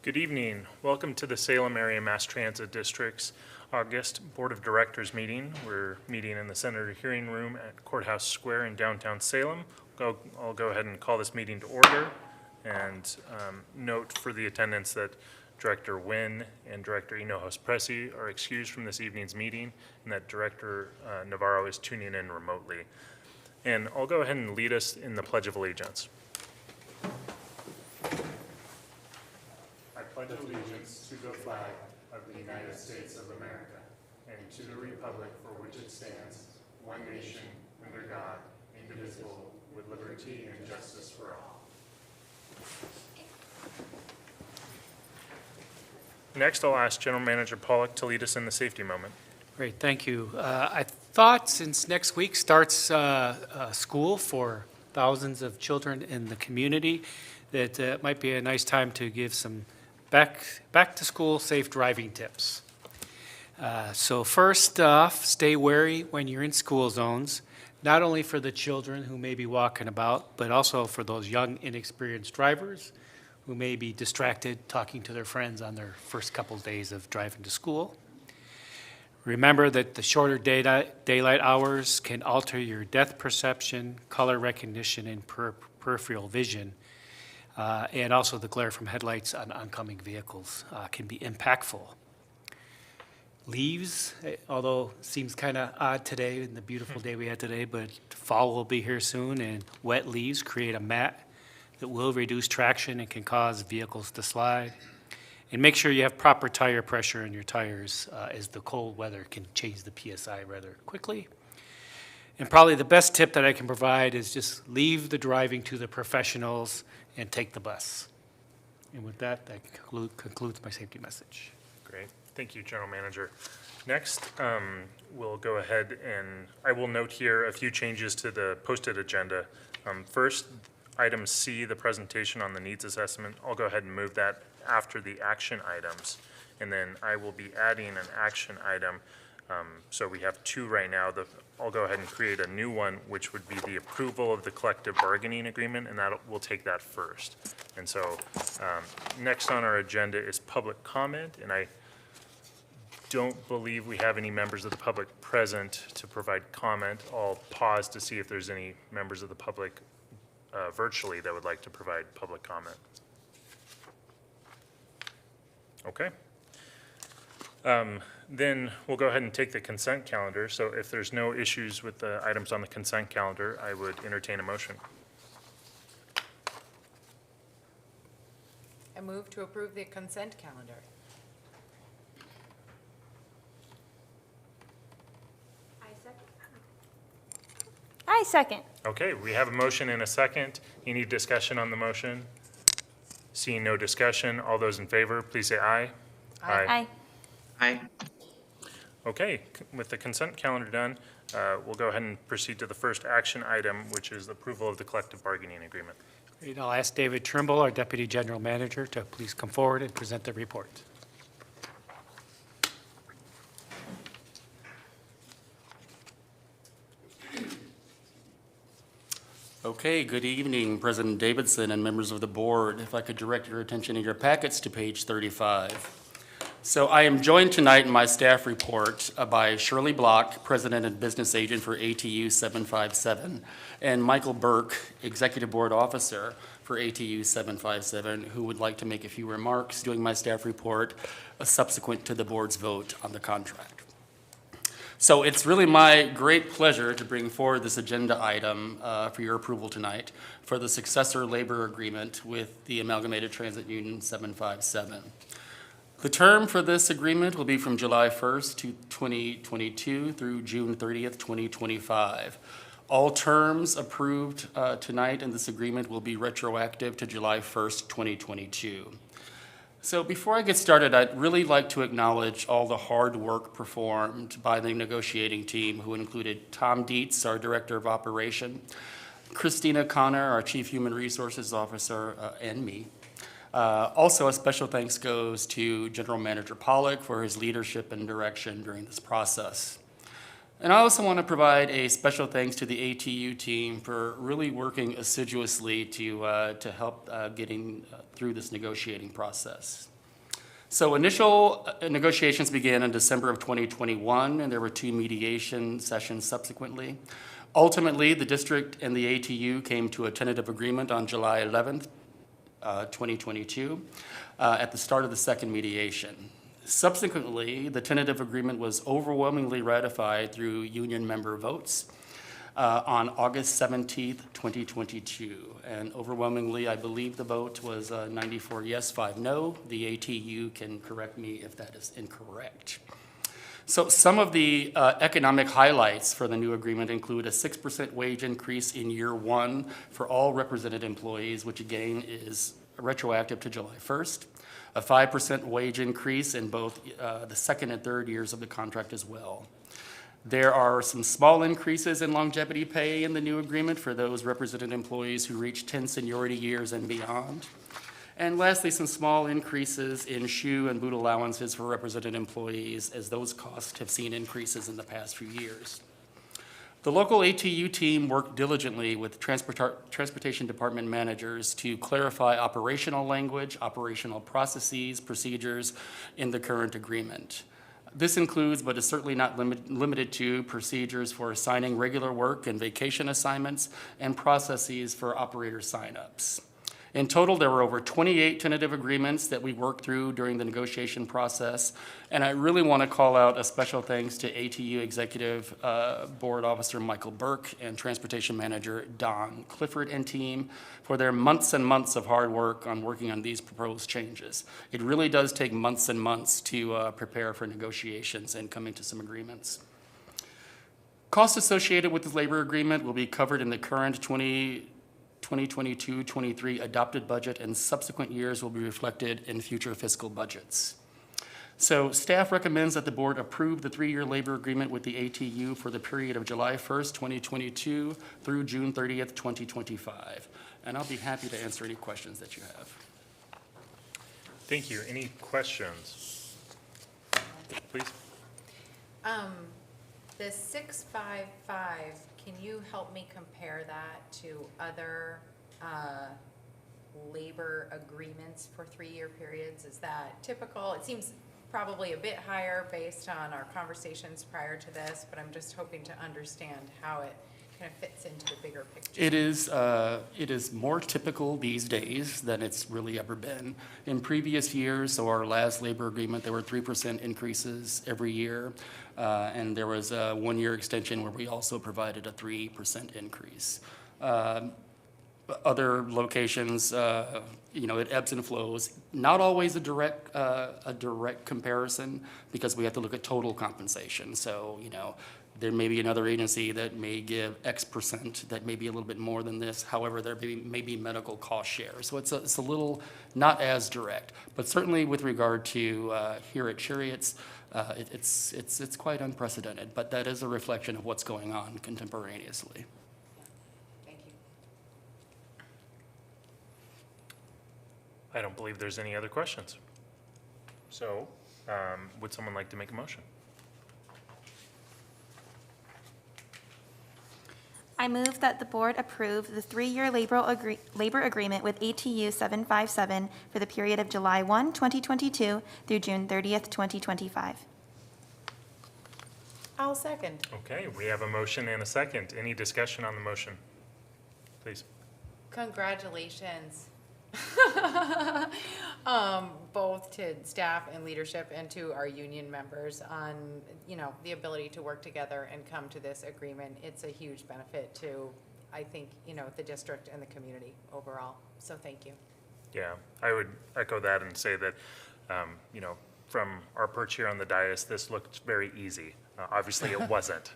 Good evening. Welcome to the Salem Area Mass Transit District's August Board of Directors meeting. We're meeting in the Senator Hearing Room at Courthouse Square in downtown Salem. I'll go ahead and call this meeting to order and note for the attendance that Director Nguyen and Director Hinojosa-Pressy are excused from this evening's meeting and that Director Navarro is tuning in remotely. And I'll go ahead and lead us in the Pledge of Allegiance. I pledge allegiance to the flag of the United States of America and to the republic for which it stands, one nation, under God, indivisible, with liberty and justice for all. Next, I'll ask General Manager Pollock to lead us in the safety moment. Great, thank you. I thought since next week starts school for thousands of children in the community, that it might be a nice time to give some back to school safe driving tips. So first off, stay wary when you're in school zones, not only for the children who may be walking about, but also for those young, inexperienced drivers who may be distracted talking to their friends on their first couple days of driving to school. Remember that the shorter daylight hours can alter your depth perception, color recognition, and peripheral vision. And also the glare from headlights on oncoming vehicles can be impactful. Leaves, although seems kind of odd today in the beautiful day we had today, but fall will be here soon, and wet leaves create a mat that will reduce traction and can cause vehicles to slide. And make sure you have proper tire pressure in your tires as the cold weather can change the PSI rather quickly. And probably the best tip that I can provide is just leave the driving to the professionals and take the bus. And with that, that concludes my safety message. Great. Thank you, General Manager. Next, we'll go ahead and I will note here a few changes to the posted agenda. First, item C, the presentation on the needs assessment. I'll go ahead and move that after the action items. And then I will be adding an action item. So we have two right now. I'll go ahead and create a new one, which would be the approval of the collective bargaining agreement, and we'll take that first. And so next on our agenda is public comment, and I don't believe we have any members of the public present to provide comment. I'll pause to see if there's any members of the public virtually that would like to provide public comment. Okay. Then we'll go ahead and take the consent calendar. So if there's no issues with the items on the consent calendar, I would entertain a motion. I move to approve the consent calendar. I second. Okay, we have a motion and a second. Any discussion on the motion? Seeing no discussion, all those in favor, please say aye. Aye. Aye. Okay, with the consent calendar done, we'll go ahead and proceed to the first action item, which is approval of the collective bargaining agreement. Great, I'll ask David Trimble, our Deputy General Manager, to please come forward and present the report. Okay, good evening, President Davidson and members of the board. If I could direct your attention in your packets to page 35. So I am joined tonight in my staff report by Shirley Block, President and Business Agent for ATU 757, and Michael Burke, Executive Board Officer for ATU 757, who would like to make a few remarks during my staff report subsequent to the board's vote on the contract. So it's really my great pleasure to bring forward this agenda item for your approval tonight for the successor labor agreement with the Amalgamated Transit Union 757. The term for this agreement will be from July 1st to 2022 through June 30th, 2025. All terms approved tonight in this agreement will be retroactive to July 1st, 2022. So before I get started, I'd really like to acknowledge all the hard work performed by the negotiating team, who included Tom Dietz, our Director of Operation, Christina Connor, our Chief Human Resources Officer, and me. Also, a special thanks goes to General Manager Pollock for his leadership and direction during this process. And I also want to provide a special thanks to the ATU team for really working assiduously to help getting through this negotiating process. So initial negotiations began in December of 2021, and there were 2 mediation sessions subsequently. Ultimately, the district and the ATU came to a tentative agreement on July 11th, 2022, at the start of the second mediation. Subsequently, the tentative agreement was overwhelmingly ratified through union member votes on August 17th, 2022. And overwhelmingly, I believe the vote was 94 yes, 5 no. The ATU can correct me if that is incorrect. So some of the economic highlights for the new agreement include a 6% wage increase in year 1 for all represented employees, which again is retroactive to July 1st. A 5% wage increase in both the second and third years of the contract as well. There are some small increases in longevity pay in the new agreement for those represented employees who reach 10 seniority years and beyond. And lastly, some small increases in shoe and boot allowances for represented employees, as those costs have seen increases in the past few years. The local ATU team worked diligently with transportation department managers to clarify operational language, operational processes, procedures in the current agreement. This includes, but is certainly not limited to, procedures for assigning regular work and vacation assignments and processes for operator signups. In total, there were over 28 tentative agreements that we worked through during the negotiation process, and I really want to call out a special thanks to ATU Executive Board Officer Michael Burke and Transportation Manager Don Clifford and team for their months and months of hard work on working on these proposed changes. It really does take months and months to prepare for negotiations and coming to some agreements. Costs associated with this labor agreement will be covered in the current 2022-23 adopted budget, and subsequent years will be reflected in future fiscal budgets. So staff recommends that the board approve the 3-year labor agreement with the ATU for the period of July 1st, 2022 through June 30th, 2025. And I'll be happy to answer any questions that you have. Thank you. Any questions? Please. The 655, can you help me compare that to other labor agreements for 3-year periods? Is that typical? It seems probably a bit higher based on our conversations prior to this, but I'm just hoping to understand how it kind of fits into the bigger picture. It is more typical these days than it's really ever been. In previous years, so our last labor agreement, there were 3% increases every year, and there was a 1-year extension where we also provided a 3% increase. Other locations, it ebbs and flows. Not always a direct comparison, because we have to look at total compensation. So, there may be another agency that may give X percent that may be a little bit more than this. However, there may be medical cost share. So it's a little not as direct, but certainly with regard to here at Cherriots, it's quite unprecedented. But that is a reflection of what's going on contemporaneously. Thank you. I don't believe there's any other questions. So, would someone like to make a motion? I move that the board approve the 3-year labor agreement with ATU 757 for the period of July 1, 2022 through June 30th, 2025. I'll second. Okay, we have a motion and a second. Any discussion on the motion? Please. Congratulations. Both to staff and leadership and to our union members on, the ability to work together and come to this agreement. It's a huge benefit to, I think, the district and the community overall. So thank you. Yeah, I would echo that and say that, from our perch here on the dais, this looked very easy. Obviously, it wasn't.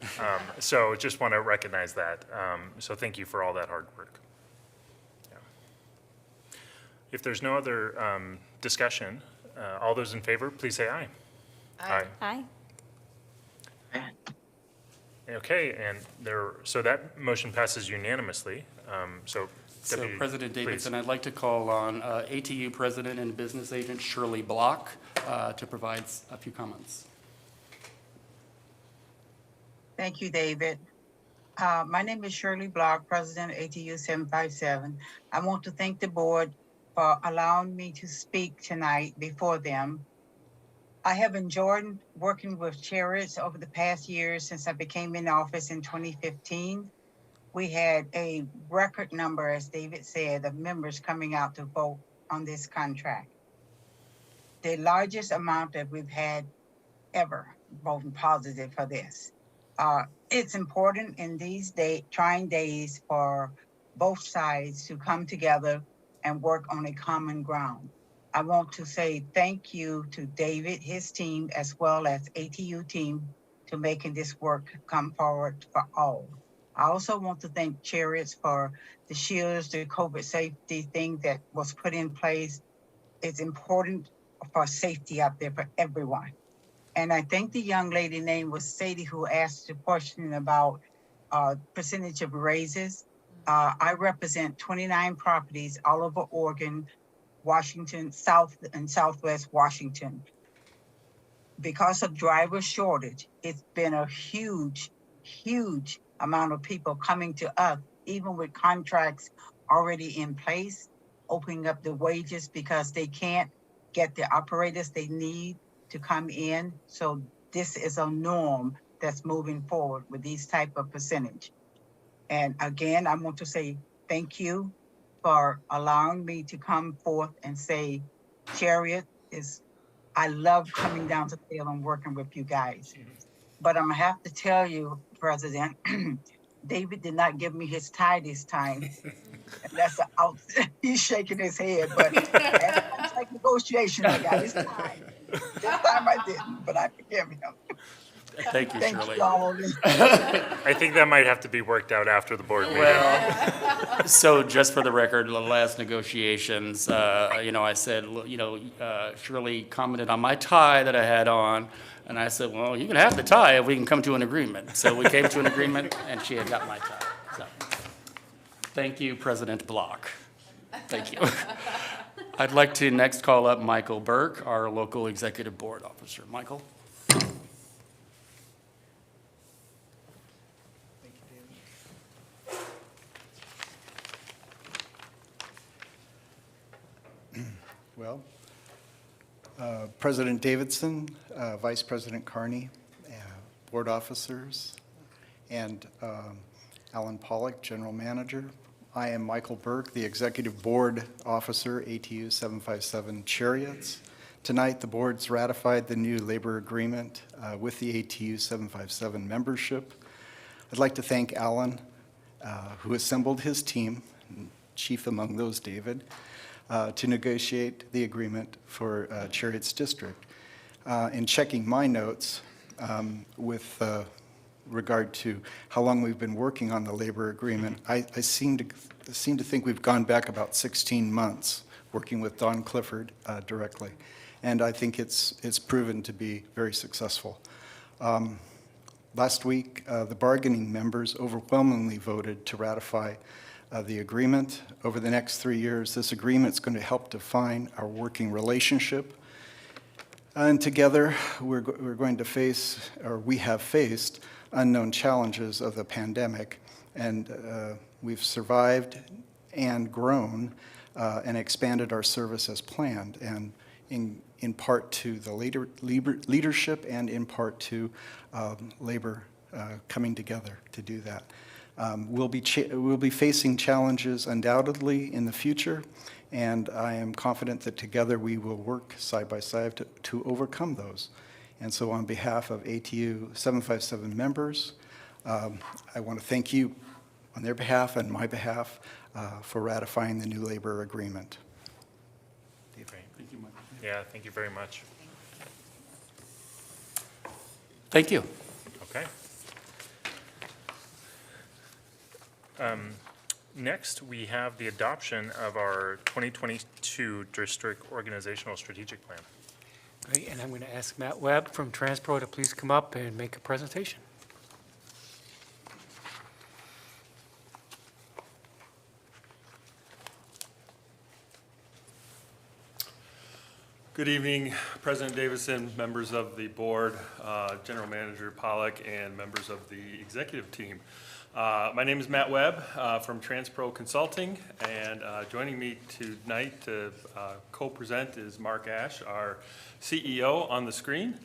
So just want to recognize that. So thank you for all that hard work. If there's no other discussion, all those in favor, please say aye. Aye. Aye. Okay, and so that motion passes unanimously. So Deputy, President Davidson, please. I'd like to call on ATU President and Business Agent Shirley Block to provide a few comments. Thank you, David. My name is Shirley Block, President of ATU 757. I want to thank the board for allowing me to speak tonight before them. I have enjoyed working with Cherriots over the past years since I became in office in 2015. We had a record number, as David said, of members coming out to vote on this contract. The largest amount that we've had ever voting positive for this. It's important in these trying days for both sides to come together and work on a common ground. I want to say thank you to David, his team, as well as ATU team to making this work come forward for all. I also want to thank Cherriots for the shields, the COVID safety thing that was put in place. It's important for safety out there for everyone. And I think the young lady name was Sadie who asked the question about percentage of raises. I represent 29 properties all over Oregon, Washington, South and Southwest Washington. Because of driver shortage, it's been a huge, huge amount of people coming to us, even with contracts already in place, opening up the wages because they can't get the operators they need to come in. So this is a norm that's moving forward with these type of percentage. And again, I want to say thank you for allowing me to come forth and say Chariot is, I love coming down to Salem and working with you guys. But I'm gonna have to tell you, President, David did not give me his tie this time. And that's out. He's shaking his head, but as a contract negotiation, I got his tie. This time I didn't, but I forgive him. Thank you, Thank Shirley. you all. I think that might have to be worked out after the board meeting. Well, so just for the record, the last negotiations, I said, Shirley commented on my tie that I had on, and I said, well, you can have the tie if we can come to an agreement. So we came to an agreement, and she had got my tie. So, thank you, President Block. Thank you. I'd like to next call up Michael Burke, our local executive board officer. Michael? Well, President Davidson, Vice President Carney, board officers, and Alan Pollock, General Manager. I am Michael Burke, the Executive Board Officer, ATU 757 Cherriots. Tonight, the board's ratified the new labor agreement with the ATU 757 membership. I'd like to thank Alan, who assembled his team, chief among those David, to negotiate the agreement for Cherriots District. In checking my notes with regard to how long we've been working on the labor agreement, I seem to think we've gone back about 16 months working with Don Clifford directly, and I think it's proven to be very successful. Last week, the bargaining members overwhelmingly voted to ratify the agreement. Over the next 3 years, this agreement is going to help define our working relationship. And together, we're going to face, or we have faced, unknown challenges of the pandemic. And we've survived and grown and expanded our service as planned, and in part to the leadership and in part to labor coming together to do that. We'll be facing challenges undoubtedly in the future, and I am confident that together we will work side by side to overcome those. And so on behalf of ATU 757 members, I want to thank you on their behalf and my behalf for ratifying the new labor agreement. Great. Thank you, Michael. Yeah, thank you very much. Thank you. Okay. Next, we have the adoption of our 2022 District Organizational Strategic Plan. Great, and I'm going to ask Matt Webb from Transpro to please come up and make a presentation. Good evening, President Davidson, members of the board, General Manager Pollock, and members of the executive team. My name is Matt Webb from Transpro Consulting, and joining me tonight to co-present is Mark Ash, our CEO on the screen.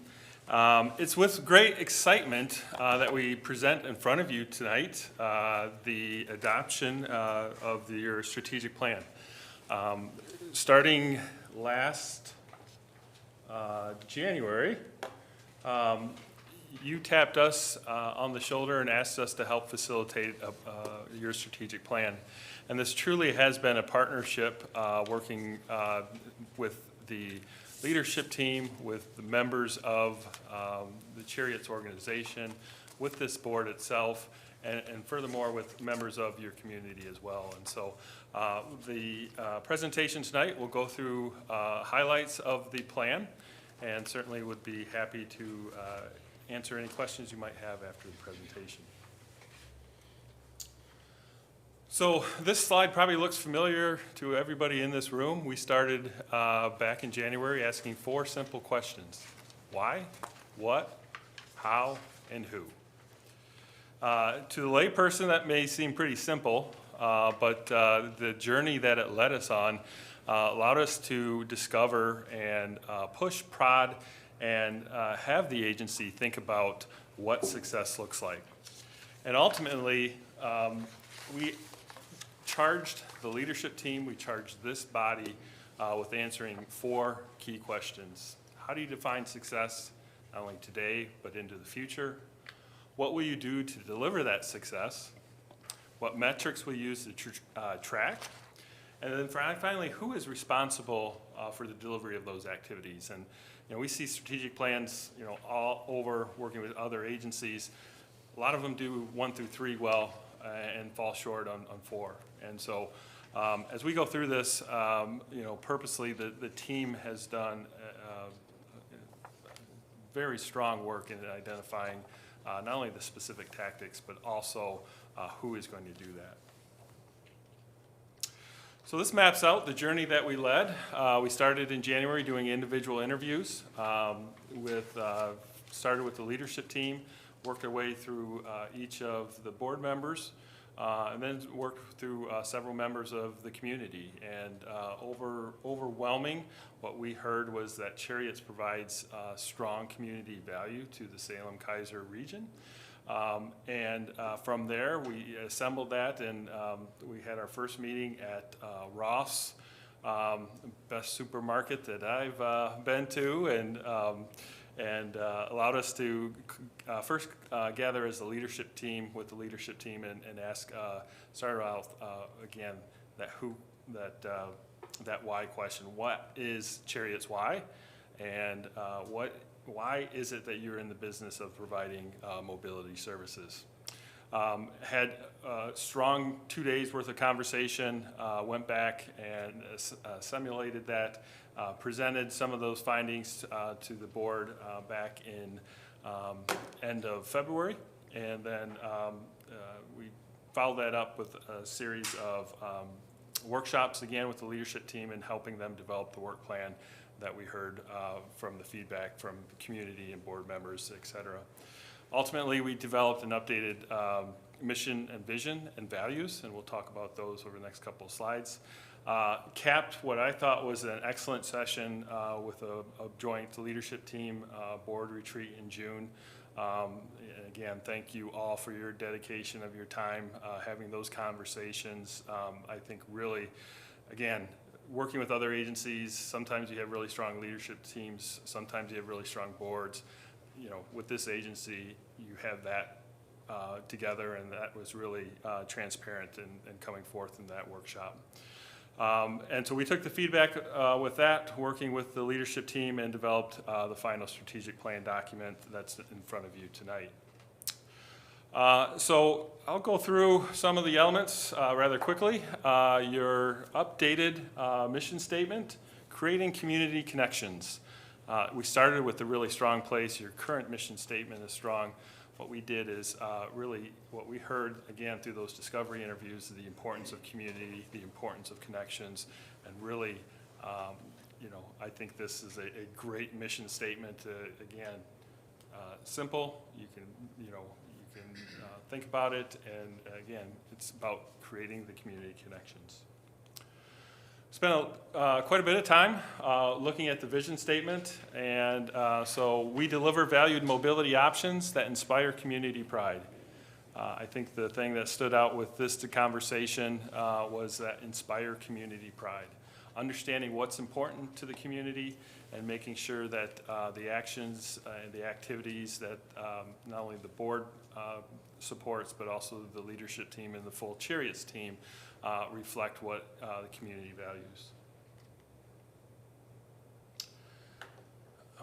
It's with great excitement that we present in front of you tonight the adoption of your strategic plan. Starting last January, you tapped us on the shoulder and asked us to help facilitate your strategic plan. And this truly has been a partnership working with the leadership team, with the members of the Cherriots organization, with this board itself, and furthermore with members of your community as well. And so the presentation tonight will go through highlights of the plan, and certainly would be happy to answer any questions you might have after the presentation. So this slide probably looks familiar to everybody in this room. We started back in January asking 4 simple questions: why, what, how, and who. To the layperson, that may seem pretty simple, but the journey that it led us on allowed us to discover and push, prod, and have the agency think about what success looks like. And ultimately, we charged the leadership team, we charged this body with answering 4 key questions. How do you define success, not only today, but into the future? What will you do to deliver that success? What metrics will you use to track? And then finally, who is responsible for the delivery of those activities? And we see strategic plans, all over working with other agencies. A lot of them do 1 through 3 well and fall short on 4. And so as we go through this, purposely the team has done very strong work in identifying not only the specific tactics, but also who is going to do that. So this maps out the journey that we led. We started in January doing individual interviews started with the leadership team, worked our way through each of the board members, and then worked through several members of the community. And overwhelming, what we heard was that Cherriots provides strong community value to the Salem-Kaiser region. From there, we assembled that, and we had our first meeting at Ross, best supermarket that I've been to, and allowed us to first gather as the leadership team with the leadership team and start out again that why question. What is Cherriots' why, and why is it that you're in the business of providing mobility services? Had a strong 2 days worth of conversation, went back and simulated that, presented some of those findings to the board back in end of February, and then we followed that up with a series of workshops again with the leadership team and helping them develop the work plan that we heard from the feedback from the community and board members, et cetera. Ultimately, we developed an updated mission and vision and values, and we'll talk about those over the next couple of slides. Capped what I thought was an excellent session with a joint leadership team board retreat in June. And again, thank you all for your dedication of your time having those conversations. I think really, again, working with other agencies, sometimes you have really strong leadership teams, sometimes you have really strong boards. With this agency, you have that together, and that was really transparent and coming forth in that workshop. And so we took the feedback with that, working with the leadership team, and developed the final strategic plan document that's in front of you tonight. So I'll go through some of the elements rather quickly. Your updated mission statement, creating community connections. We started with a really strong place. Your current mission statement is strong. What we did is really what we heard, again, through those discovery interviews, the importance of community, the importance of connections, and really I think this is a great mission statement. Again, simple. You can think about it, and again, it's about creating the community connections. Spent quite a bit of time looking at the vision statement, and so we deliver valued mobility options that inspire community pride. I think the thing that stood out with this conversation was that inspire community pride. Understanding what's important to the community and making sure that the actions and the activities that not only the board supports, but also the leadership team and the full Cherriots team reflect what the community values.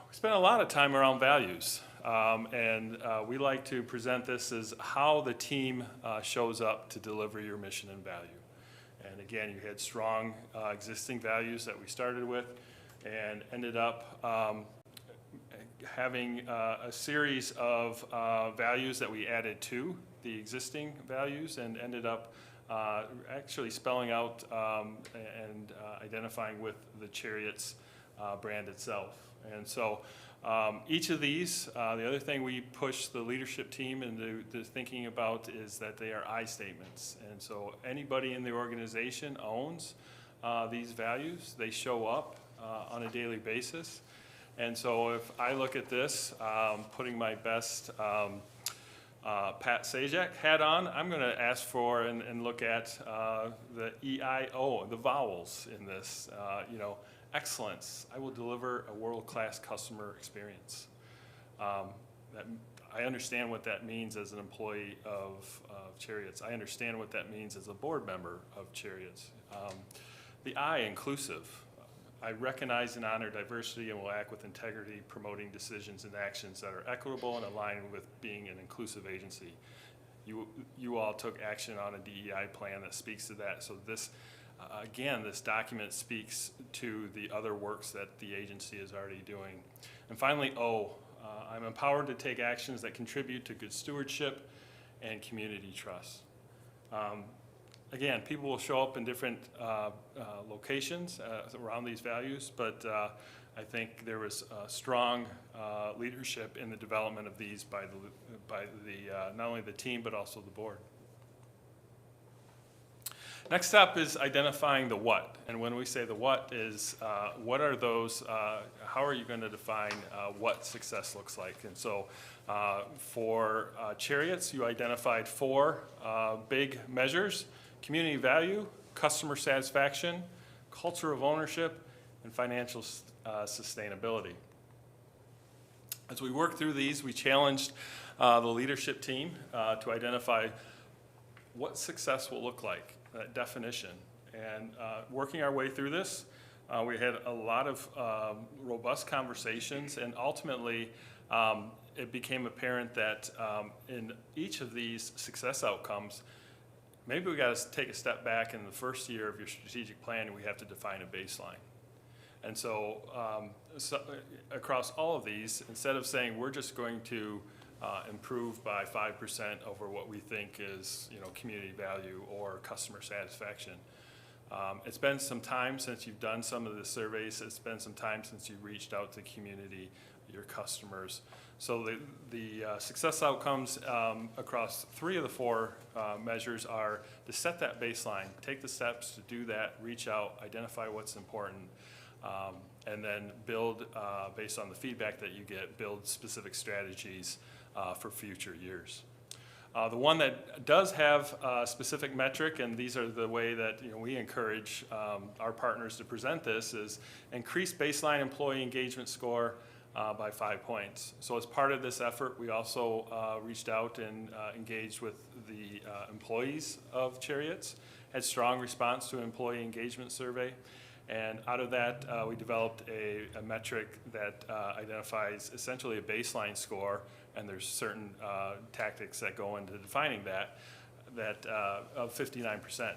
We spent a lot of time around values, and we like to present this as how the team shows up to deliver your mission and value. And again, you had strong existing values that we started with and ended up having a series of values that we added to the existing values and ended up actually spelling out and identifying with the Cherriots brand itself. And so each of these, the other thing we push the leadership team into thinking about is that they are I statements. And so anybody in the organization owns these values. They show up on a daily basis. And so if I look at this, putting my best Pat Sajak hat on, I'm going to ask for and look at the E-I-O, the vowels in this, excellence. I will deliver a world-class customer experience. I understand what that means as an employee of Cherriots. I understand what that means as a board member of Cherriots. The I, inclusive. I recognize and honor diversity and will act with integrity, promoting decisions and actions that are equitable and aligned with being an inclusive agency. You all took action on a DEI plan that speaks to that. So this, again, this document speaks to the other works that the agency is already doing. And finally, O, I'm empowered to take actions that contribute to good stewardship and community trust. Again, people will show up in different locations around these values, but I think there was strong leadership in the development of these by not only the team but also the board. Next up is identifying the what, and when we say the what is, what are those, how are you going to define what success looks like? And so for Cherriots, you identified 4 big measures: community value, customer satisfaction, culture of ownership, and financial sustainability. As we worked through these, we challenged the leadership team to identify what success will look like, that definition. And working our way through this, we had a lot of robust conversations, and ultimately it became apparent that in each of these success outcomes, maybe we got to take a step back. In the first year of your strategic plan, we have to define a baseline. And so, across all of these, instead of saying we're just going to improve by 5% over what we think is, community value or customer satisfaction, it's been some time since you've done some of the surveys. It's been some time since you've reached out to the community, your customers. So the success outcomes across 3 of the 4 measures are to set that baseline, take the steps to do that, reach out, identify what's important, and then build, based on the feedback that you get, build specific strategies for future years. The one that does have a specific metric, and these are the way that we encourage our partners to present this, is increase baseline employee engagement score by 5 points. So as part of this effort, we also reached out and engaged with the employees of Cherriots, had strong response to an employee engagement survey, and out of that we developed a metric that identifies essentially a baseline score, and there's certain tactics that go into defining that of 59%.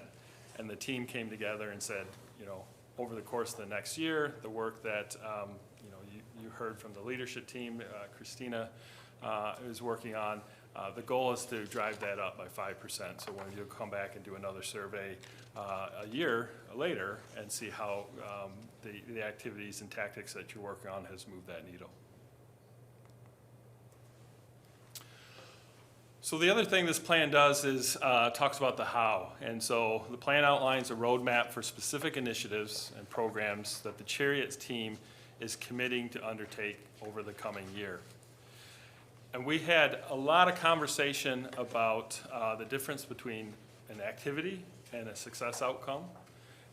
And the team came together and said, over the course of the next year, the work that you heard from the leadership team, Christina is working on, The goal is to drive that up by 5%. So when you come back and do another survey a year later and see how the activities and tactics that you're working on has moved that needle. So the other thing this plan does is talks about the how. And so the plan outlines a roadmap for specific initiatives and programs that the Cherriots team is committing to undertake over the coming year. And we had a lot of conversation about the difference between an activity and a success outcome,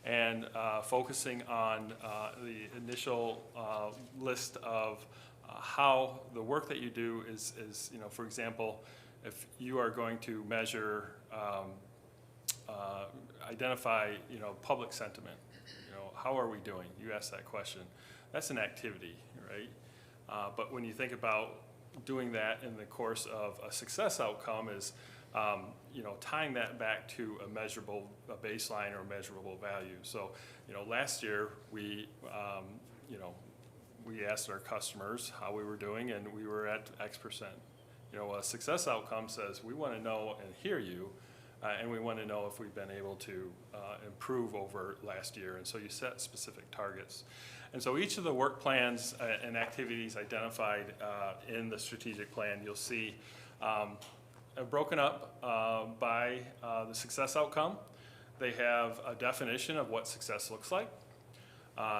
and focusing on the initial list of how the work that you do is, you know, for example, if you are going to measure, identify, you know, public sentiment, you know, how are we doing? You asked that question. That's an activity, right? But when you think about doing that in the course of a success outcome is, you know, tying that back to a measurable baseline or a measurable value. So, you know, last year we, you know, we asked our customers how we were doing, and we were at X%. You know, a success outcome says we want to know and hear you, and we want to know if we've been able to improve over last year. And so you set specific targets. And so each of the work plans and activities identified in the strategic plan, you'll see broken up by the success outcome. They have a definition of what success looks like.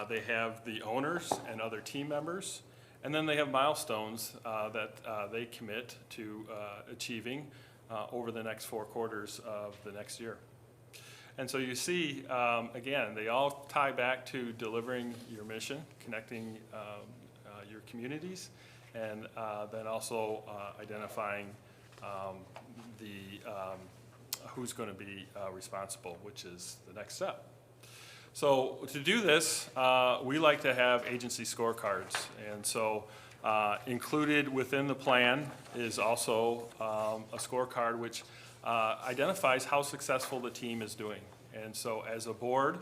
They have the owners and other team members. And then they have milestones that they commit to achieving over the next 4 quarters of the next year. And so you see, again, they all tie back to delivering your mission, connecting your communities, and then also identifying who's going to be responsible, which is the next step. So to do this, we like to have agency scorecards. And so included within the plan is also a scorecard which identifies how successful the team is doing. And so as a board,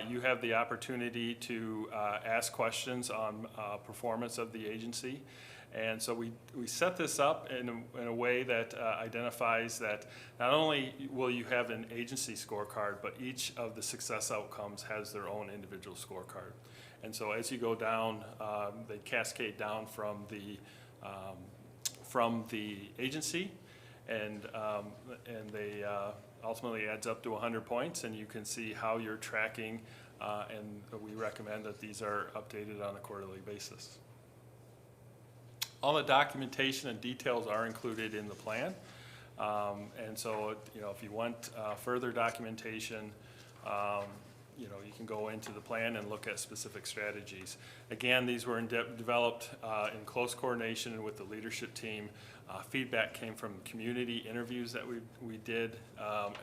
you have the opportunity to ask questions on performance of the agency. And so we set this up in a way that identifies that not only will you have an agency scorecard, but each of the success outcomes has their own individual scorecard. And so as you go down, they cascade down from the agency, and they ultimately adds up to 100 points, and you can see how you're tracking, and we recommend that these are updated on a quarterly basis. All the documentation and details are included in the plan. And so, you know, if you want further documentation, you know, you can go into the plan and look at specific strategies. Again, these were developed in close coordination with the leadership team. Feedback came from community interviews that we did,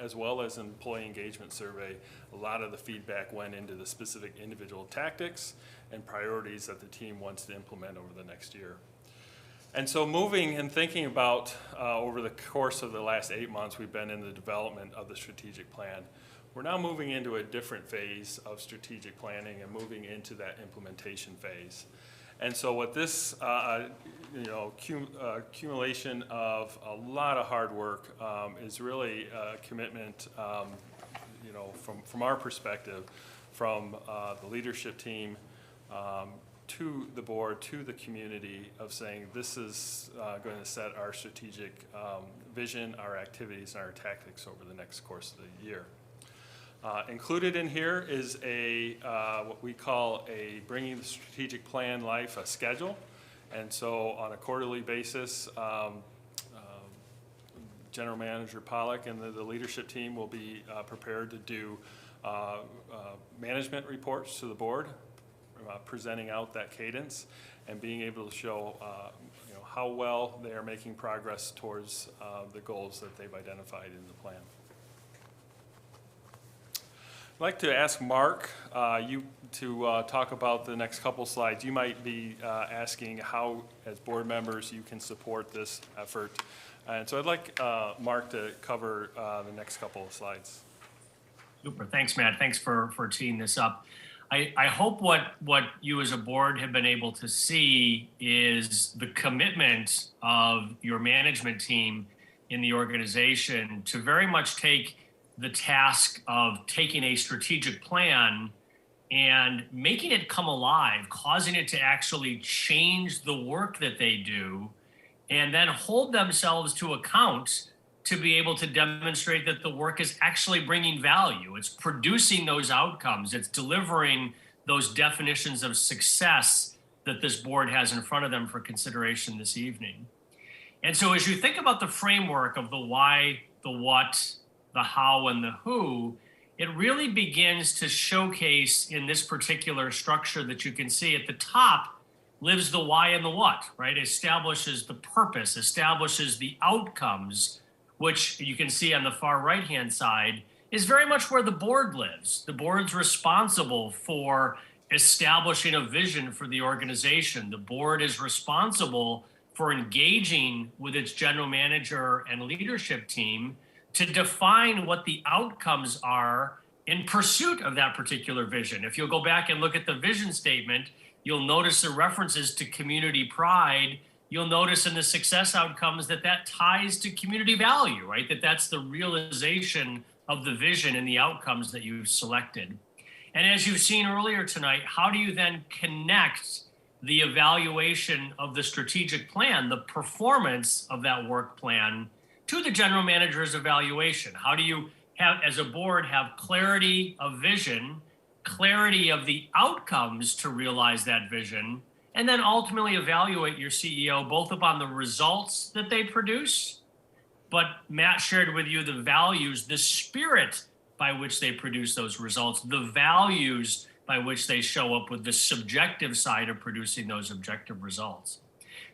as well as an employee engagement survey. A lot of the feedback went into the specific individual tactics and priorities that the team wants to implement over the next year. And so moving and thinking about over the course of the last 8 months, we've been in the development of the strategic plan. We're now moving into a different phase of strategic planning and moving into that implementation phase. And so what this, you know, accumulation of a lot of hard work is really a commitment, you know, from our perspective, from the leadership team, to the board, to the community, of saying this is going to set our strategic vision, our activities, and our tactics over the next course of the year. Included in here is what we call a Bringing the Strategic Plan Life, a schedule. And so on a quarterly basis, General Manager Pollock and the leadership team will be prepared to do management reports to the board, presenting out that cadence and being able to show you know, how well they are making progress towards the goals that they've identified in the plan. I'd like to ask Mark you to talk about the next couple slides. You might be asking how, as board members, you can support this effort. And so I'd like Mark to cover the next couple of slides. Super. Thanks, Matt. Thanks for teeing this up. I hope what you as a board have been able to see is the commitment of your management team in the organization to very much take the task of taking a strategic plan and making it come alive, causing it to actually change the work that they do, and then hold themselves to account to be able to demonstrate that the work is actually bringing value. It's producing those outcomes. It's delivering those definitions of success that this board has in front of them for consideration this evening. And so as you think about the framework of the why, the what, the how, and the who, it really begins to showcase in this particular structure that you can see at the top lives the why and the what, right? Establishes the purpose, establishes the outcomes, which you can see on the far right-hand side is very much where the board lives. The board's responsible for establishing a vision for the organization. The board is responsible for engaging with its general manager and leadership team to define what the outcomes are in pursuit of that particular vision. If you'll go back and look at the vision statement, you'll notice the references to community pride. You'll notice in the success outcomes that ties to community value, right? That's the realization of the vision and the outcomes that you've selected. And as you've seen earlier tonight, how do you then connect the evaluation of the strategic plan, the performance of that work plan, to the general manager's evaluation? How do you have, as a board, have clarity of vision, clarity of the outcomes to realize that vision, and then ultimately evaluate your CEO both upon the results that they produce, but Matt shared with you the values, the spirit by which they produce those results, the values by which they show up with the subjective side of producing those objective results.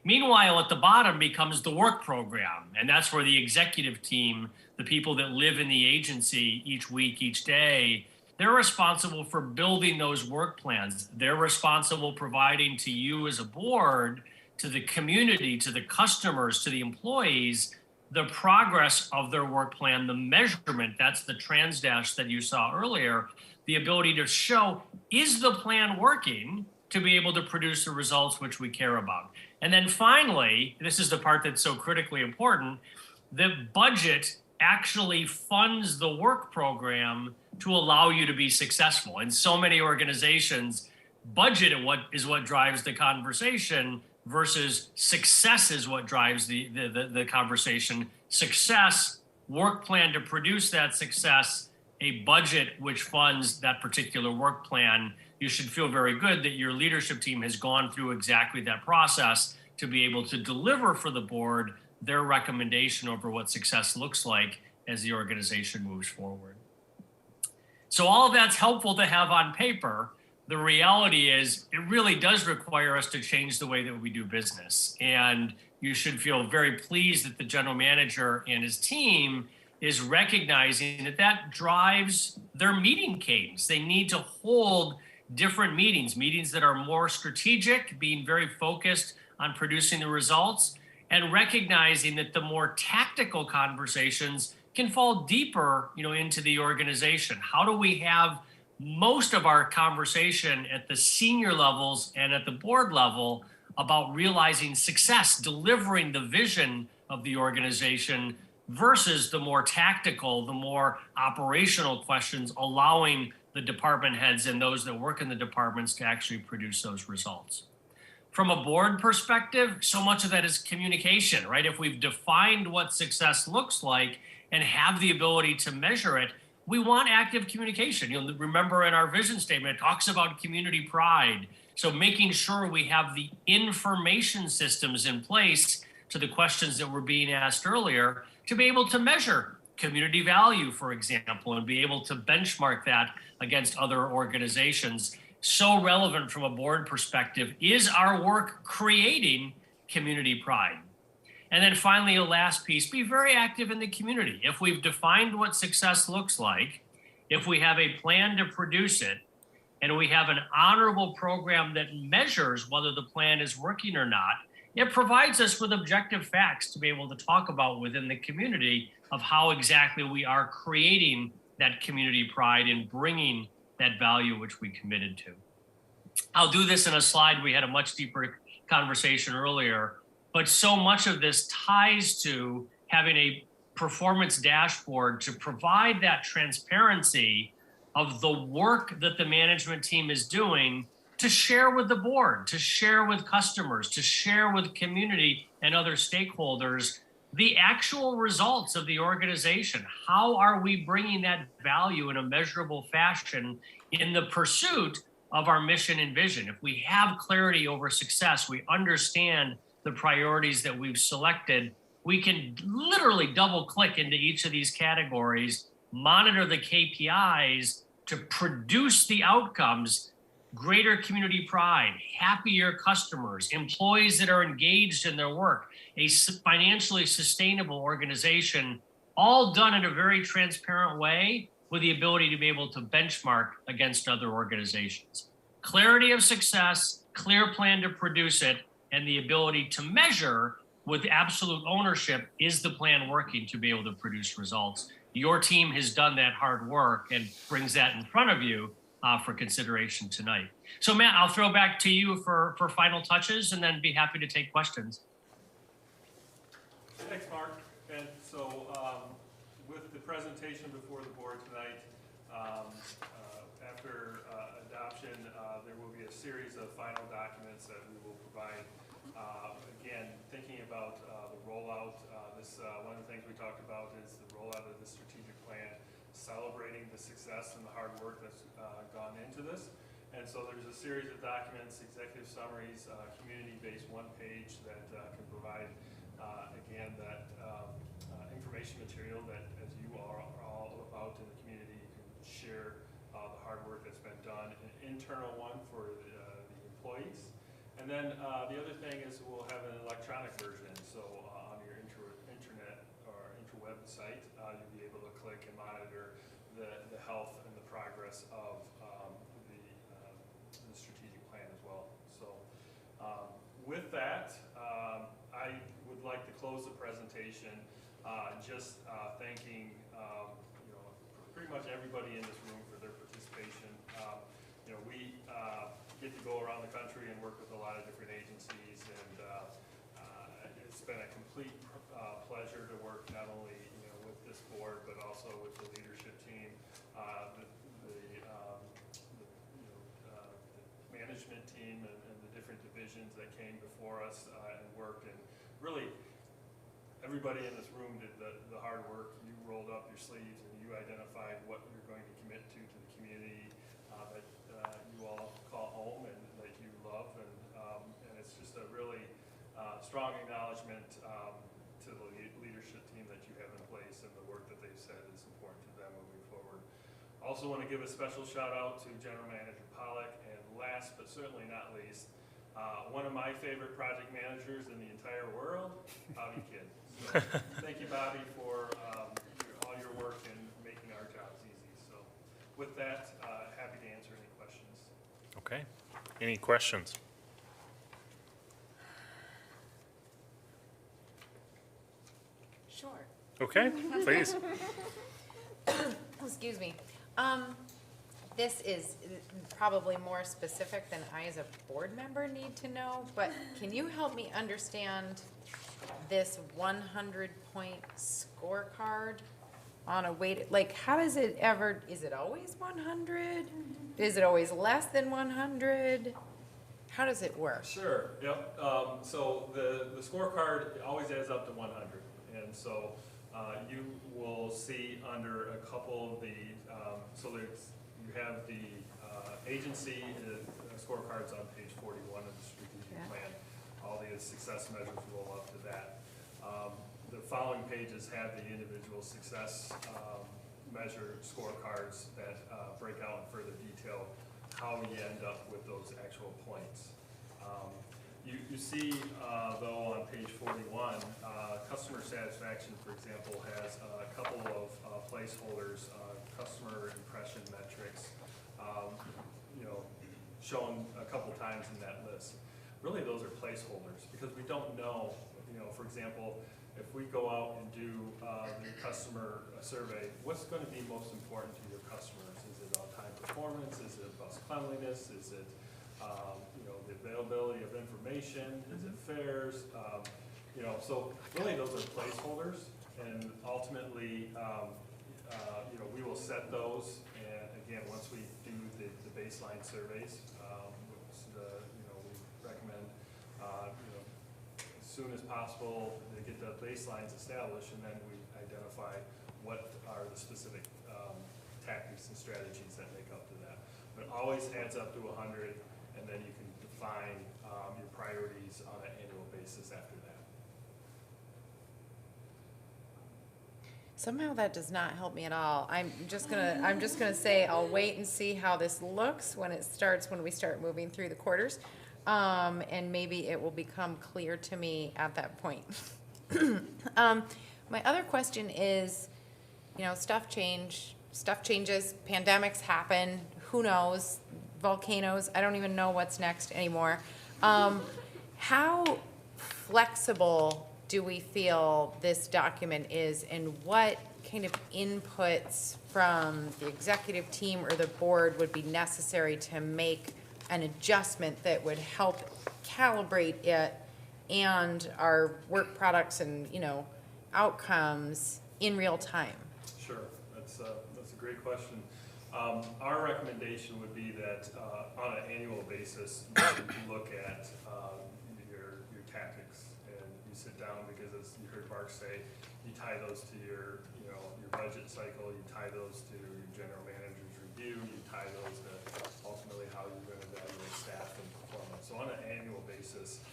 Meanwhile, at the bottom becomes the work program, and that's where the executive team, the people that live in the agency each week, each day, they're responsible for building those work plans. They're responsible providing to you as a board, to the community, to the customers, to the employees, the progress of their work plan, the measurement, that's the trans dash that you saw earlier, the ability to show, is the plan working to be able to produce the results which we care about? And then finally, this is the part that's so critically important, the budget actually funds the work program to allow you to be successful. In so many organizations, budget is what drives the conversation versus success is what drives the conversation. Success, work plan to produce that success, a budget which funds that particular work plan. You should feel very good that your leadership team has gone through exactly that process to be able to deliver for the board their recommendation over what success looks like as the organization moves forward. So all of that's helpful to have on paper. The reality is it really does require us to change the way that we do business. And you should feel very pleased that the general manager and his team is recognizing that drives their meeting cadence. They need to hold different meetings that are more strategic, being very focused on producing the results, and recognizing that the more tactical conversations can fall deeper, into the organization. How do we have most of our conversation at the senior levels and at the board level about realizing success, delivering the vision of the organization versus the more tactical, the more operational questions, allowing the department heads and those that work in the departments to actually produce those results. From a board perspective, so much of that is communication, right? If we've defined what success looks like and have the ability to measure it, we want active communication. You'll remember in our vision statement, it talks about community pride. So making sure we have the information systems in place to the questions that were being asked earlier to be able to measure community value, for example, and be able to benchmark that against other organizations. So relevant from a board perspective. Is our work creating community pride? And then finally, a last piece, be very active in the community. If we've defined what success looks like, if we have a plan to produce it, and we have an honorable program that measures whether the plan is working or not, it provides us with objective facts to be able to talk about within the community of how exactly we are creating that community pride and bringing that value which we committed to. I'll do this in a slide. We had a much deeper conversation earlier, but so much of this ties to having a performance dashboard to provide that transparency of the work that the management team is doing to share with the board, to share with customers, to share with community and other stakeholders the actual results of the organization. How are we bringing that value in a measurable fashion in the pursuit of our mission and vision? If we have clarity over success, we understand the priorities that we've selected, we can literally double click into each of these categories, monitor the KPIs to produce the outcomes, greater community pride, happier customers, employees that are engaged in their work, a financially sustainable organization, all done in a very transparent way with the ability to be able to benchmark against other organizations. Clarity of success, clear plan to produce it, and the ability to measure with absolute ownership, is the plan working to be able to produce results? Your team has done that hard work and brings that in front of you for consideration tonight. So Matt, I'll throw back to you for final touches and then be happy to take questions. Thanks, Mark. And so with the presentation before the board tonight, after adoption, there will be a series of final documents that we will provide. Again, thinking about the rollout, one of the things we talked about is the rollout of the strategic plan, celebrating the success and the hard work that's gone into this. And so there's a series of documents, executive summaries, community-based one-page that can provide, again, that information material that, as you are all about in the community, you can share the hard work that's been done, an internal one for the employees. And then the other thing is we'll have an electronic version. So on your internet or interweb site, you'll be able to click and monitor the health and the progress of the strategic plan as well. So with that, I would like to close the presentation just thanking pretty much everybody in this room for their participation. We get to go around the country and work with a lot of different agencies, and it's been a complete pleasure to work not only with this board but also with the leadership team, the management team, and the different divisions that came before us and worked. And really, everybody in this room did the hard work. You rolled up your sleeves and you identified what you're going to commit to the community that you all call home and that you love. And it's just a really strong acknowledgement to the leadership team that you have in place and the work that they've said is important to them moving forward. Also want to give a special shout out to General Manager Pollock, and last but certainly not least, one of my favorite project managers in the entire world, Bobby Kidd. So thank you, Bobby, for all your work in making our jobs easy. So with that, happy to answer any questions. Okay. Any questions? Sure. Okay, please. Excuse me. This is probably more specific than I as a board member need to know, but can you help me understand this 100-point scorecard on a weighted, like, how does it ever, is it always 100? Is it always less than 100? How does it work? Sure, yep. So the scorecard always adds up to 100. And so you will see under a couple of the, so there's, you have the agency scorecards on page 41 of the strategic plan. All the success measures roll up to that. The following pages have the individual success measure scorecards that break out in further detail how we end up with those actual points. You see, though, on page 41, customer satisfaction, for example, has a couple of placeholders, customer impression metrics, shown a couple times in that list. Really, those are placeholders because we don't know, for example, if we go out and do the customer survey, what's going to be most important to your customers? Is it on-time performance? Is it bus cleanliness? Is it, you know, the availability of information? Is it fares? You know, so really those are placeholders, and ultimately, you know, we will set those, and again, once we do the baseline surveys, which, you know, we recommend, you know, as soon as possible, to get the baselines established, and then we identify what are the specific tactics and strategies that make up to that. But it always adds up to 100, and then you can define your priorities on an annual basis after that. Somehow that does not help me at all. I'm just gonna say I'll wait and see how this looks when we start moving through the quarters. And maybe it will become clear to me at that point. My other question is, you know, stuff changes, pandemics happen, who knows, volcanoes, I don't even know what's next anymore. How flexible do we feel this document is, and what kind of inputs from the executive team or the board would be necessary to make an adjustment that would help calibrate it and our work products and, you know, outcomes in real time? Sure, that's a great question. Our recommendation would be that on an annual basis, you look at your tactics, and you sit down, because as you heard Mark say, you tie those to your budget cycle, you tie those to your general manager's review, you tie those to ultimately how you're going to evaluate staff and performance. So on an annual basis,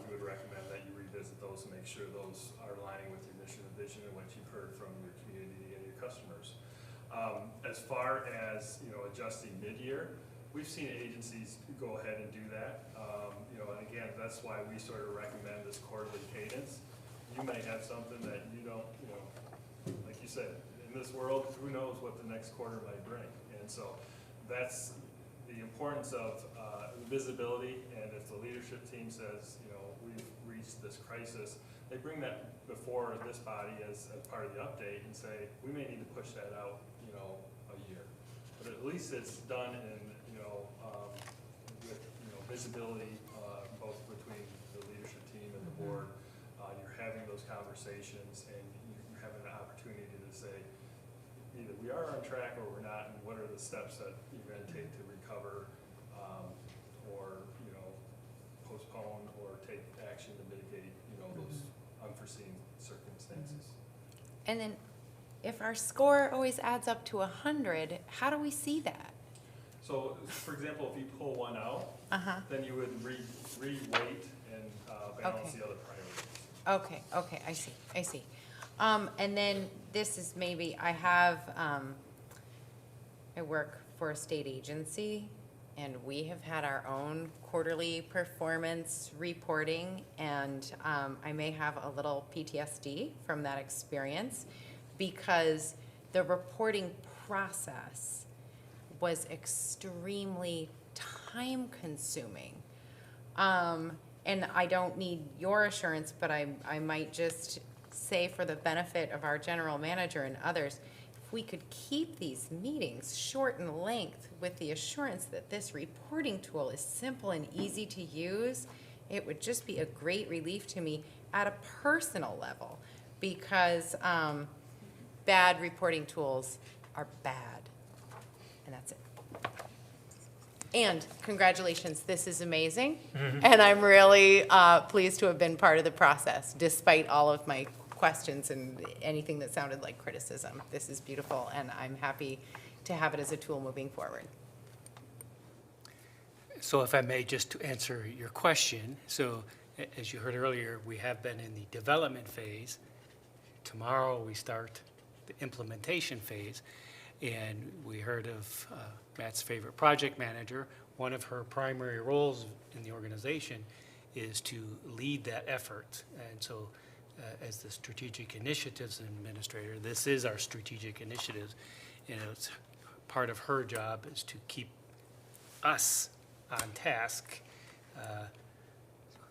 we would recommend that you revisit those and make sure those are aligning with your mission and vision and what you've heard from your community and your customers. As far as, you know, adjusting mid-year, we've seen agencies go ahead and do that. You know, and again, that's why we sort of recommend this quarterly cadence. You may have something that you don't, you know, like you said, in this world, who knows what the next quarter might bring. And so that's the importance of visibility, and if the leadership team says, you know, we've reached this crisis, they bring that before this body as part of the update and say, we may need to push that out, you know, a year. But at least it's done in, you know, with, you know, visibility both between the leadership team and the board. You're having those conversations, and you're having an opportunity to say, either we are on track or we're not, and what are the steps that you're going to take to recover, or, you know, postpone or take action to mitigate, you know, those unforeseen circumstances. And then if our score always adds up to 100, how do we see that? So, for example, if you pull one out, then you would re-weight and balance Okay. the other priorities. Okay, I see. And then this is maybe, I work for a state agency, and we have had our own quarterly performance reporting, and I may have a little PTSD from that experience, because the reporting process was extremely time-consuming. And I don't need your assurance, but I might just say, for the benefit of our general manager and others, if we could keep these meetings short in length with the assurance that this reporting tool is simple and easy to use, it would just be a great relief to me at a personal level, because bad reporting tools are bad. And that's it. And congratulations, this is amazing. And I'm really pleased to have been part of the process, despite all of my questions and anything that sounded like criticism. This is beautiful, and I'm happy to have it as a tool moving forward. So if I may, just to answer your question, so as you heard earlier, we have been in the development phase. Tomorrow, we start the implementation phase, and we heard of Matt's favorite project manager. One of her primary roles in the organization is to lead that effort. And so as the strategic initiatives administrator, this is our strategic initiatives. And it's part of her job is to keep us on task.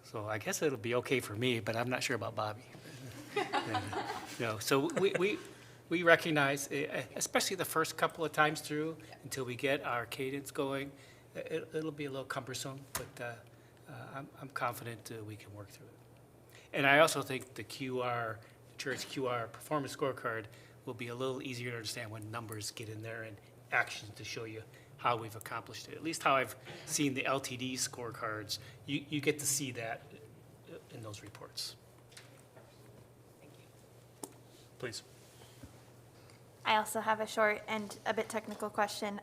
So I guess it'll be okay for me, but I'm not sure about Bobby. So we recognize, especially the first couple of times through, until we get our cadence going, it'll be a little cumbersome, but I'm confident we can work through it. And I also think the QR, the Cherriots QR performance scorecard will be a little easier to understand when numbers get in there and actions to show you how we've accomplished it. At least how I've seen the LTD scorecards, you get to see that in those reports. Please. I also have a short and a bit technical question,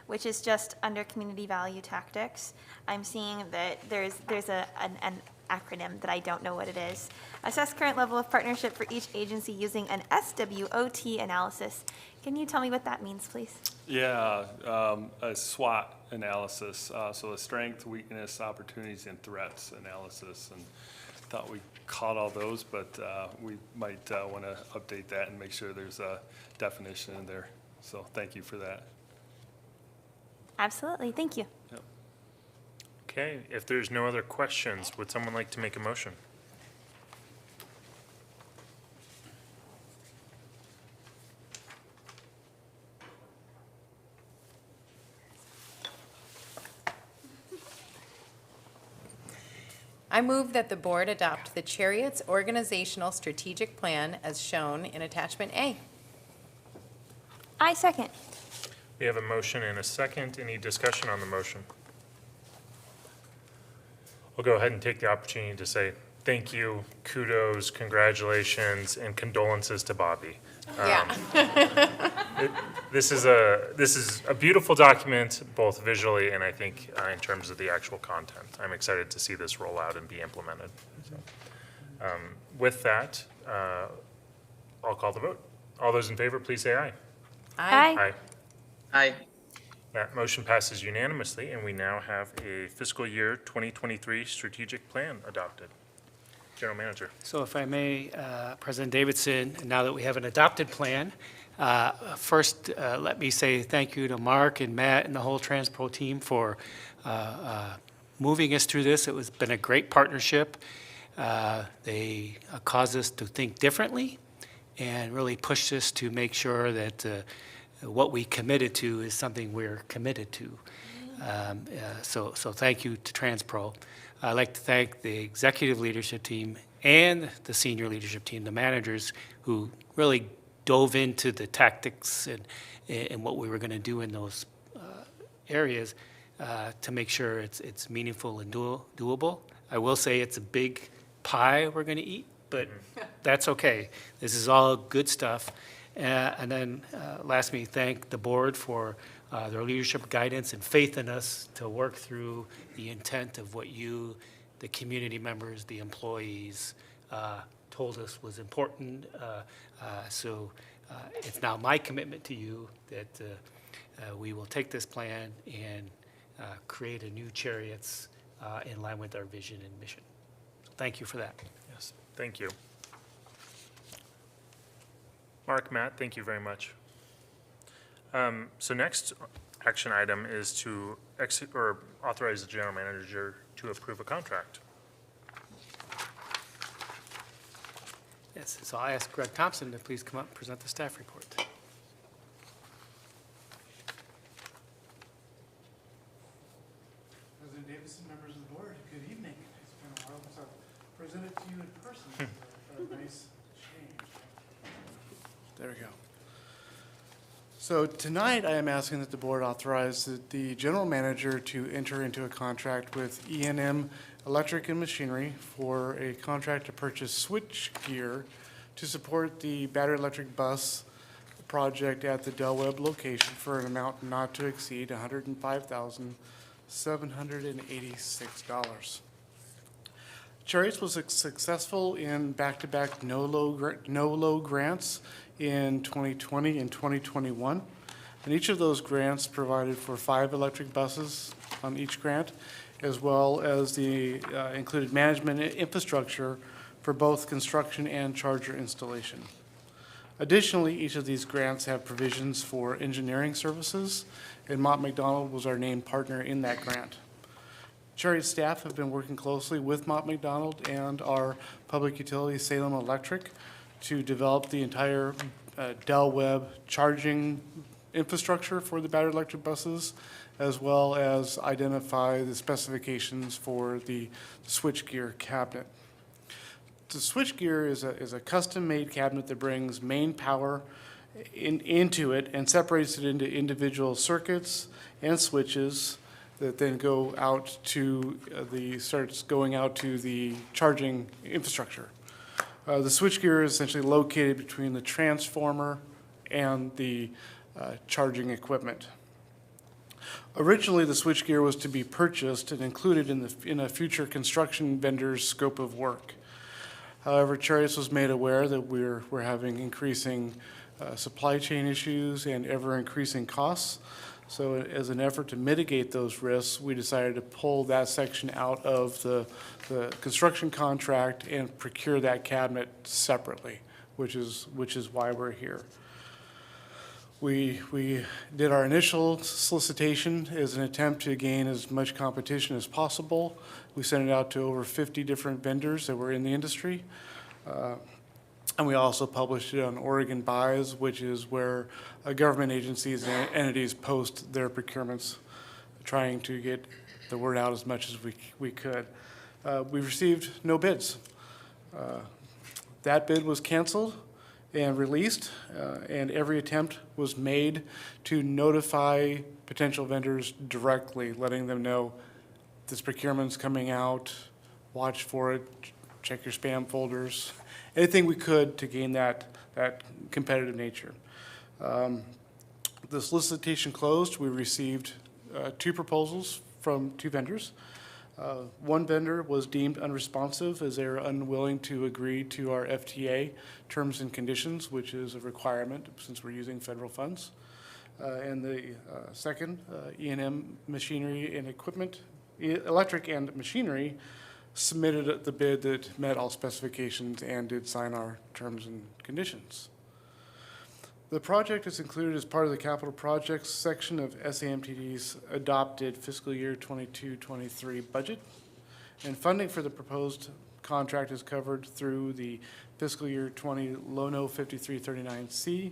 which is just under community value tactics. I'm seeing that there's an acronym that I don't know what it is. Assess current level of partnership for each agency using an SWOT analysis. Can you tell me what that means, please? Yeah, a SWOT analysis, so a strength, weakness, opportunities, and threats analysis. And thought we caught all those, but we might want to update that and make sure there's a definition in there. So thank you for that. Absolutely, thank you. Yep. Okay, if there's no other questions, would someone like to make a motion? I move that the board adopt the Cherriots Organizational Strategic Plan as shown in Attachment A. I second. We have a motion and a second. Any discussion on the motion? I'll go ahead and take the opportunity to say thank you, kudos, congratulations, and condolences to Bobby. This is a beautiful document, both visually and I think in terms of the actual content. I'm excited to see this roll out and be implemented. So, with that, I'll call the vote. All those in favor, please say aye. Aye. Aye. Aye. That motion passes unanimously, and we now have a fiscal year 2023 strategic plan adopted. General Manager. So if I may, President Davidson, now that we have an adopted plan, first, let me say thank you to Mark and Matt and the whole Transpro team for moving us through this. It was been a great partnership. They caused us to think differently and really pushed us to make sure that what we committed to is something we're committed to. So thank you to Transpro. I'd like to thank the executive leadership team and the senior leadership team, the managers who really dove into the tactics and what we were going to do in those areas to make sure it's meaningful and doable. I will say it's a big pie we're going to eat, but that's okay. This is all good stuff. And then lastly, thank the board for their leadership guidance and faith in us to work through the intent of what you, the community members, the employees, told us was important. So it's now my commitment to you that we will take this plan and create a new Cherriots in line with our vision and mission. So thank you for that. Yes, thank you. Mark, Matt, thank you very much. So next action item is to authorize the general manager to approve a contract. Yes, so I ask Greg Thompson to please come up and present the staff report. President Davidson, members of the board, good evening. It's been a while since I've presented to you in person. A nice change. There we go. So tonight, I am asking that the board authorize the general manager to enter into a contract with E&M Electric and Machinery for a contract to purchase switch gear to support the battery electric bus project at the Del Webb location for an amount not to exceed $105,786. Cherriots was successful in back-to-back no-low grants in 2020 and 2021. And each of those grants provided for 5 electric buses on each grant, as well as the included management infrastructure for both construction and charger installation. Additionally, each of these grants have provisions for engineering services, and Mott McDonald was our named partner in that grant. Cherriots staff have been working closely with Mott McDonald and our public utility Salem Electric to develop the entire Dell Web charging infrastructure for the battery electric buses, as well as identify the specifications for the switchgear cabinet. The switchgear is a custom-made cabinet that brings main power into it and separates it into individual circuits and switches that then go out to starts going out to the charging infrastructure. The switchgear is essentially located between the transformer and the charging equipment. Originally, the switchgear was to be purchased and included in a future construction vendor's scope of work. However, Cherriots was made aware that we're having increasing supply chain issues and ever-increasing costs. So as an effort to mitigate those risks, we decided to pull that section out of the construction contract and procure that cabinet separately, which is why we're here. We did our initial solicitation as an attempt to gain as much competition as possible. We sent it out to over 50 different vendors that were in the industry. And we also published it on Oregon Buys, which is where government agencies and entities post their procurements, trying to get the word out as much as we could. We received no bids. That bid was canceled and released, and every attempt was made to notify potential vendors directly, letting them know this procurement's coming out, watch for it, check your spam folders, anything we could to gain that competitive nature. The solicitation closed. We received 2 proposals from 2 vendors. One vendor was deemed unresponsive as they were unwilling to agree to our FTA terms and conditions, which is a requirement since we're using federal funds. And the second, E&M Machinery and Equipment, Electric and Machinery, submitted the bid that met all specifications and did sign our terms and conditions. The project is included as part of the capital projects section of SAMTD's adopted fiscal year 22-23 budget. And funding for the proposed contract is covered through the fiscal year 20 Lono 5339C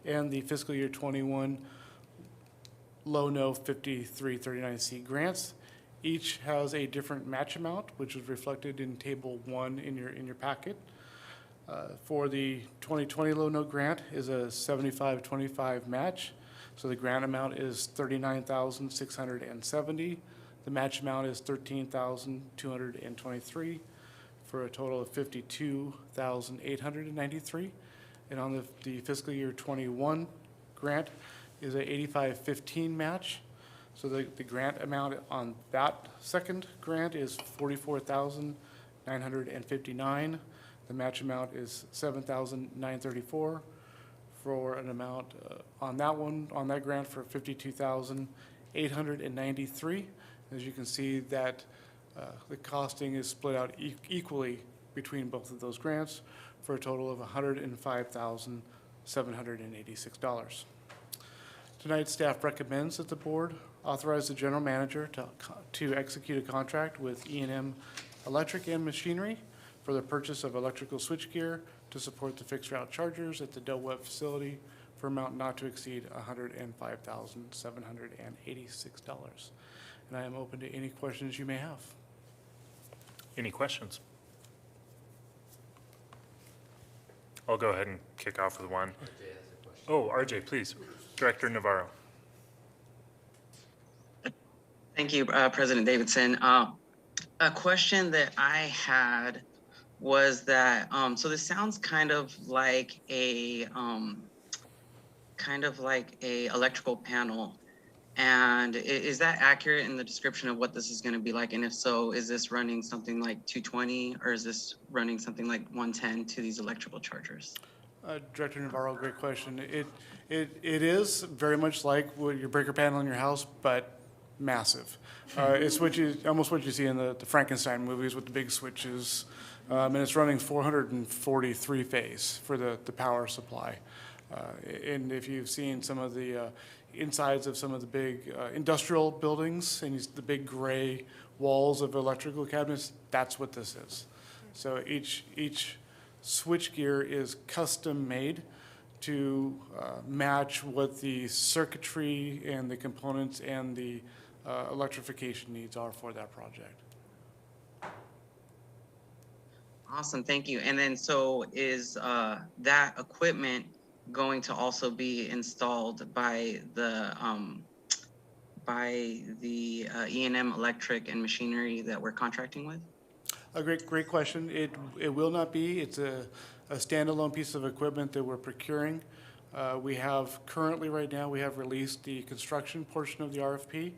and the fiscal year 21 Lono 5339C grants. Each has a different match amount, which is reflected in table 1 in your packet. For the 2020 Low-No grant is a 75-25 match. So the grant amount is $39,670. The match amount is $13,223 for a total of $52,893. And on the fiscal year 21 grant is a 85-15 match. So the grant amount on that second grant is $44,959. The match amount is $7,934 for an amount on that grant for $52,893. As you can see, that the costing is split out equally between both of those grants for a total of $105,786. Tonight, staff recommends that the board authorize the general manager to execute a contract with E&M Electric and Machinery for the purchase of electrical switchgear to support the fixed route chargers at the Del Webb facility for amount not to exceed $105,786. And I am open to any questions you may have. Any questions? I'll go ahead and kick off with one. Oh, RJ, please. Director Navarro. Thank you, President Davidson. A question that I had was that, so this sounds kind of like a electrical panel. And is that accurate in the description of what this is going to be like? And if so, is this running something like 220 or is this running something like 110 to these electrical chargers? Director Navarro, great question. It is very much like your breaker panel in your house, but massive. It's almost what you see in the Frankenstein movies with the big switches. And it's running 443 phase for the power supply. And if you've seen some of the insides of some of the big industrial buildings and the big gray walls of electrical cabinets, that's what this is. So each switch gear is custom made to match what the circuitry and the components and the electrification needs are for that project. Awesome, thank you. And then so is that equipment going to also be installed by the E&M Electric and Machinery that we're contracting with? A great question. It will not be. It's a standalone piece of equipment that we're procuring. We have currently, right now, we have released the construction portion of the RFP.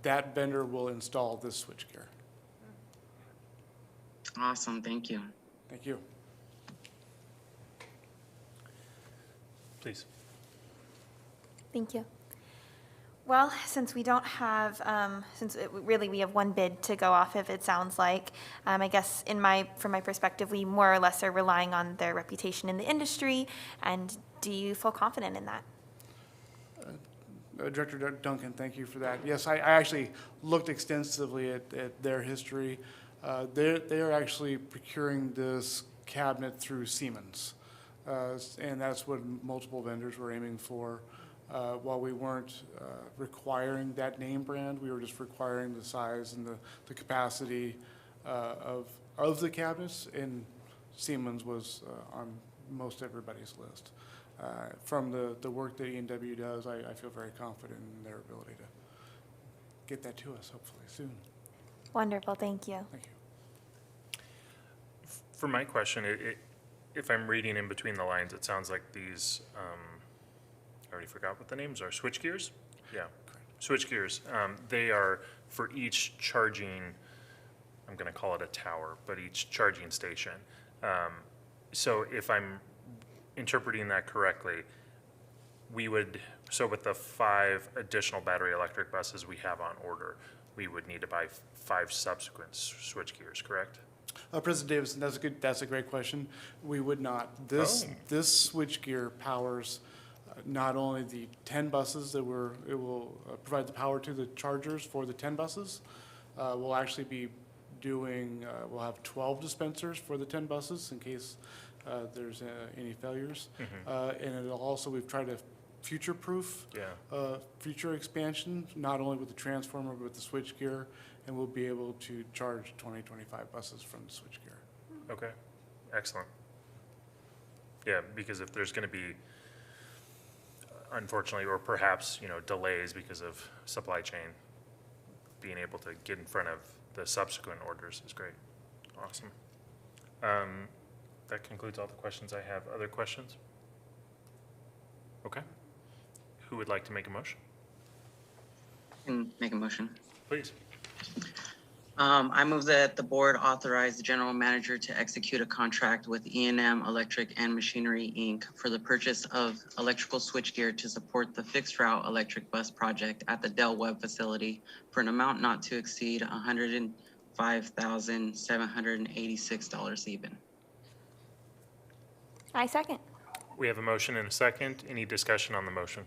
That vendor will install this switchgear. Awesome, thank you. Thank you. Please. Thank you. Well, since we don't have, really we have one bid to go off of, it sounds like, I guess from my perspective, we more or less are relying on their reputation in the industry, and do you feel confident in that? Director Duncan, thank you for that. Yes, I actually looked extensively at their history. They are actually procuring this cabinet through Siemens, and that's what multiple vendors were aiming for. While we weren't requiring that name brand, we were just requiring the size and the capacity of the cabinets, and Siemens was on most everybody's list. From the work that E&W does, I feel very confident in their ability to get that to us hopefully soon. Wonderful, thank you. Thank you. For my question, if I'm reading in between the lines, it sounds like these, I already forgot what the names are, switch gears? Yeah, switch gears. They are for each charging, I'm gonna call it a tower, but each charging station. So if I'm interpreting that correctly, so with the 5 additional battery electric buses we have on order, we would need to buy 5 subsequent switch gears, correct? President Davidson, that's a great question. We would not. This switchgear powers not only the 10 buses it will provide the power to the chargers for the 10 buses. We'll actually be doing, we'll have 12 dispensers for the 10 buses in case there's any failures. And it'll also, we've tried to future-proof future expansion, not only with the transformer, but with the switchgear, and we'll be able to charge 20-25 buses from the switchgear. Okay, excellent. Yeah, because if there's gonna be, unfortunately, or perhaps, delays because of supply chain, being able to get in front of the subsequent orders is great. Awesome. That concludes all the questions I have. Other questions? Okay. Who would like to make a motion? Can make a motion. Please. I move that the board authorize the general manager to execute a contract with E&M Electric and Machinery, Inc. for the purchase of electrical switchgear to support the fixed route electric bus project at the Del Webb facility for an amount not to exceed $105,786 even. I second. We have a motion and a second. Any discussion on the motion?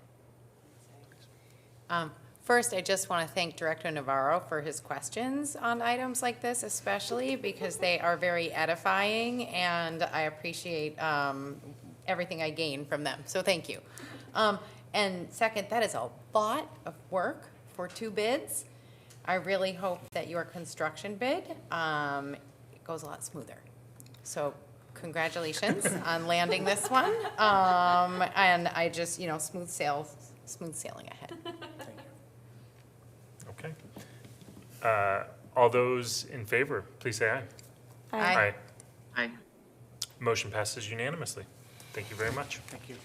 First, I just want to thank Director Navarro for his questions on items like this, especially because they are very edifying, and I appreciate everything I gain from them. So thank you. And second, that is a lot of work for 2 bids. I really hope that your construction bid goes a lot smoother. So congratulations on landing this one. And I just, smooth sailing ahead. Okay. All those in favor, please say aye. Aye. Aye. Motion passes unanimously. Thank you very much. Thank you.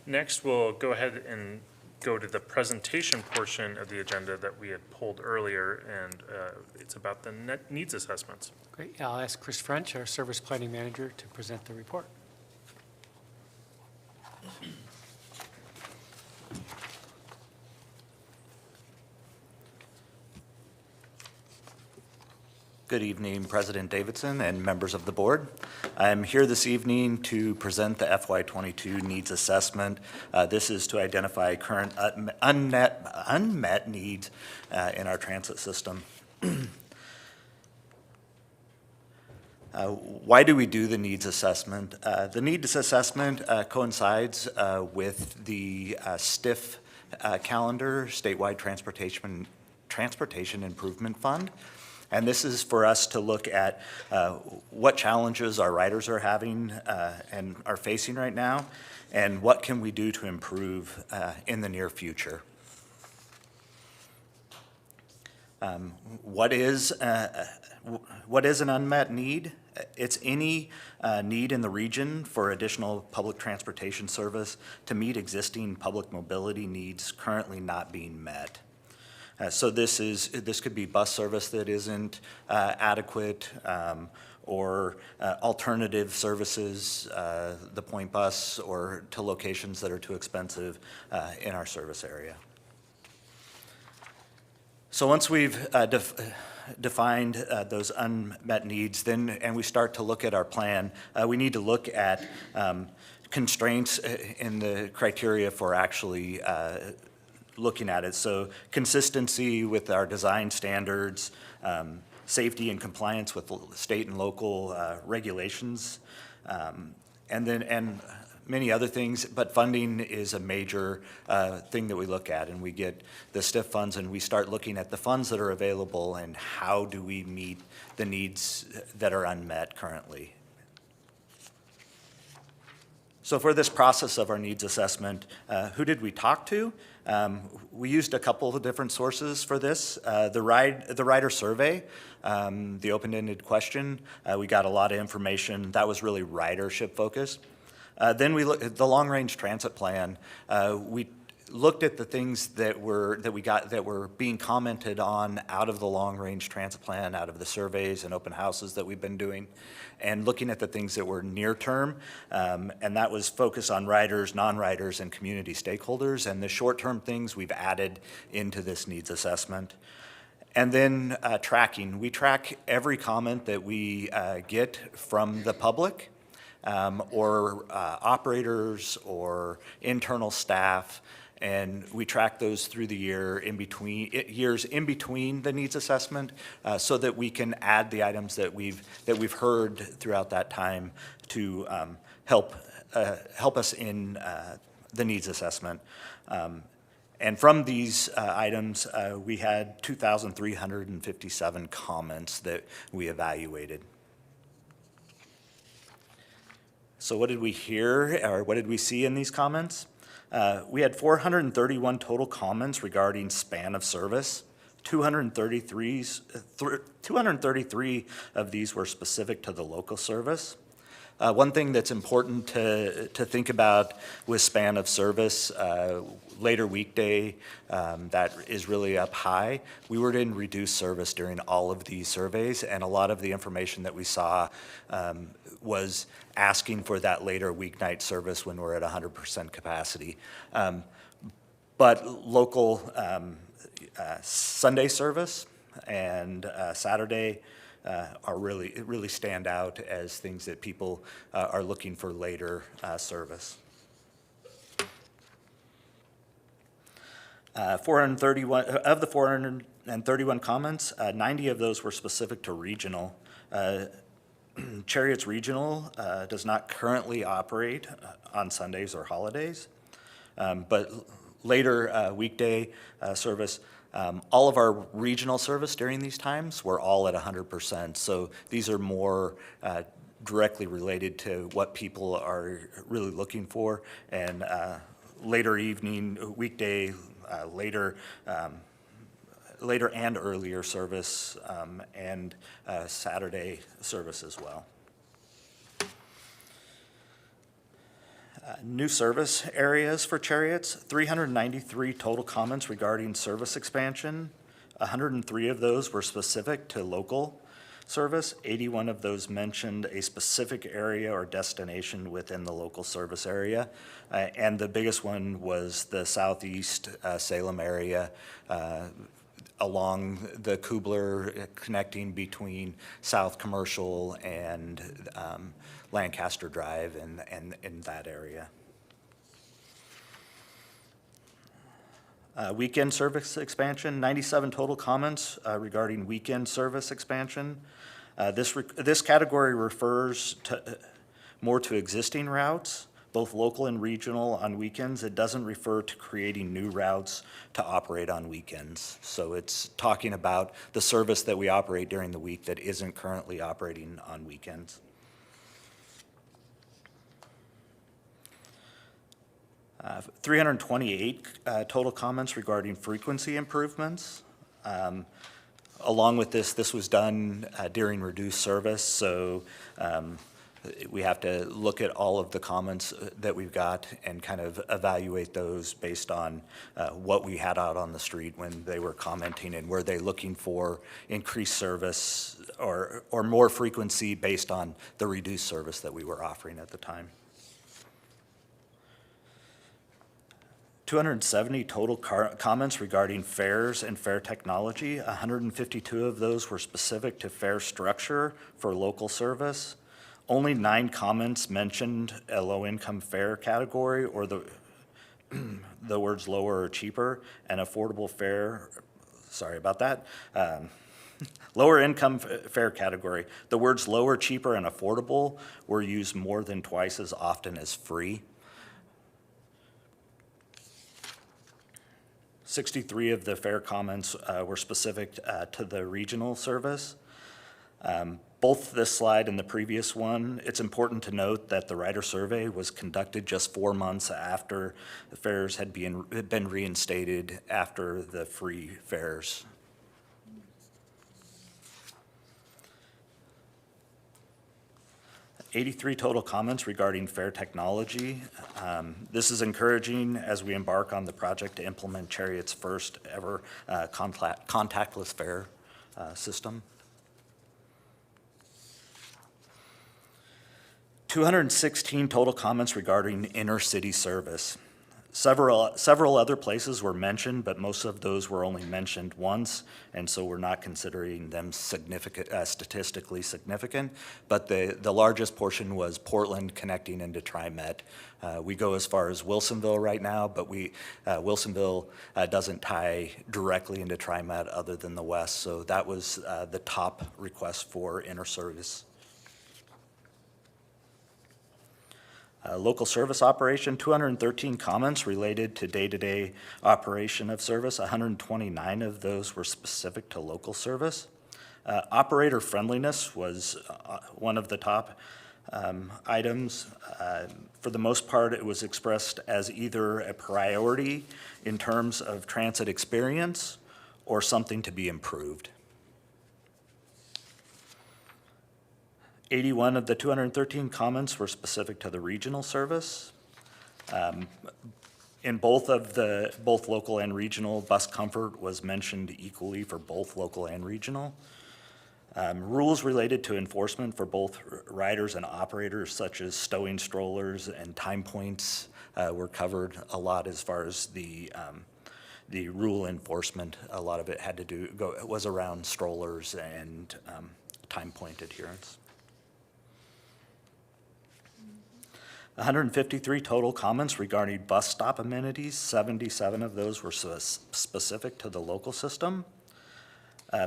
Next, we'll go ahead and go to the presentation portion of the agenda that we had pulled earlier, and it's about the net needs assessments. Great. I'll ask Chris French, our Service Planning Manager, to present the report. Good evening, President Davidson and members of the board. I'm here this evening to present the FY22 needs assessment. This is to identify current unmet needs in our transit system. Why do we do the needs assessment? The needs assessment coincides with the STIF calendar, Statewide Transportation Improvement Fund. And this is for us to look at what challenges our riders are having and are facing right now, and what can we do to improve in the near future. What is an unmet need? It's any need in the region for additional public transportation service to meet existing public mobility needs currently not being met. So this could be bus service that isn't adequate, or alternative services, the point bus, or to locations that are too expensive in our service area. So once we've defined those unmet needs, and we start to look at our plan, we need to look at constraints in the criteria for actually looking at it. So consistency with our design standards, safety and compliance with state and local regulations, and many other things, but funding is a major thing that we look at, and we get the STIF funds and we start looking at the funds that are available and how do we meet the needs that are unmet currently. So for this process of our needs assessment, who did we talk to? We used a couple of different sources for this. The rider survey, the open-ended question, we got a lot of information. That was really ridership focused. Then we looked at the long-range transit plan. We looked at the things that were being commented on out of the long-range transit plan, out of the surveys and open houses that we've been doing, and looking at the things that were near-term, and that was focused on riders, non-riders, and community stakeholders, and the short-term things we've added into this needs assessment. And then tracking. We track every comment that we get from the public, or operators or internal staff, and we track those through the years in between the needs assessment, so that we can add the items that we've heard throughout that time to help us in the needs assessment. And from these items, we had 2,357 comments that we evaluated. So what did we hear, or what did we see in these comments? We had 431 total comments regarding span of service. 233 of these were specific to the local service. One thing that's important to think about with span of service, later weekday, that is really up high. We were in reduced service during all of these surveys, and a lot of the information that we saw was asking for that later weeknight service when we're at 100% capacity. But local Sunday service and Saturday are really stand out as things that people are looking for later service. 431 of the 431 comments, 90 of those were specific to regional. Cherriots Regional does not currently operate on Sundays or holidays, but later weekday service, all of our regional service during these times were all at 100%. So these are more directly related to what people are really looking for, and later evening, weekday, later and earlier service, and Saturday service as well. New service areas for Cherriots, 393 total comments regarding service expansion. 103 of those were specific to local service. 81 of those mentioned a specific area or destination within the local service area. And the biggest one was the southeast Salem area, along the Kubler, connecting between South Commercial and Lancaster Drive and in that area. Weekend service expansion, 97 total comments regarding weekend service expansion. This category refers more to existing routes, both local and regional on weekends. It doesn't refer to creating new routes to operate on weekends. So it's talking about the service that we operate during the week that isn't currently operating on weekends. Uh, 328 total comments regarding frequency improvements. Along with this was done during reduced service, so we have to look at all of the comments that we've got and kind of evaluate those based on what we had out on the street when they were commenting, and were they looking for increased service or more frequency based on the reduced service that we were offering at the time. 270 total comments regarding fares and fare technology. 152 of those were specific to fare structure for local service. Only 9 comments mentioned a low-income fare category or the words lower or cheaper, and affordable fare, sorry about that, lower income fare category. The words lower, cheaper, and affordable were used more than twice as often as free. 63 of the fare comments were specific to the regional service. Both this slide and the previous one, it's important to note that the rider survey was conducted just 4 months after the fares had been reinstated after the free fares. '83 total comments regarding fare technology. This is encouraging as we embark on the project to implement Cherriots' first ever contactless fare system. 216 total comments regarding intercity service. Several other places were mentioned, but most of those were only mentioned once, and so we're not considering them significant, statistically significant. But the largest portion was Portland connecting into TriMet. We go as far as Wilsonville right now, but Wilsonville doesn't tie directly into TriMet other than the west, so that was the top request for inter-service. Local service operation, 213 comments related to day-to-day operation of service. 129 of those were specific to local service. Operator friendliness was one of the top items. For the most part, it was expressed as either a priority in terms of transit experience or something to be improved. 81 of the 213 comments were specific to the regional service. In both local and regional, bus comfort was mentioned equally for both local and regional. Rules related to enforcement for both riders and operators, such as stowing strollers and time points, were covered a lot as far as the rule enforcement. A lot of it had to was around strollers and time point adherence. 153 total comments regarding bus stop amenities. 77 of those were specific to the local system.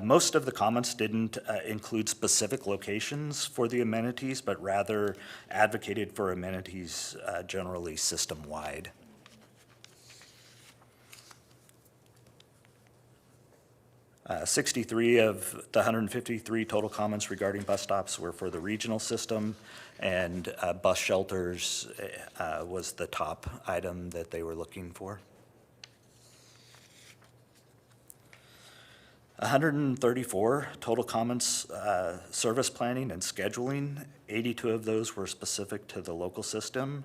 Most of the comments didn't include specific locations for the amenities, but rather advocated for amenities generally system-wide. Uh, 63 of the 153 total comments regarding bus stops were for the regional system, and bus shelters was the top item that they were looking for. 134 total comments, service planning and scheduling. 82 of those were specific to the local system.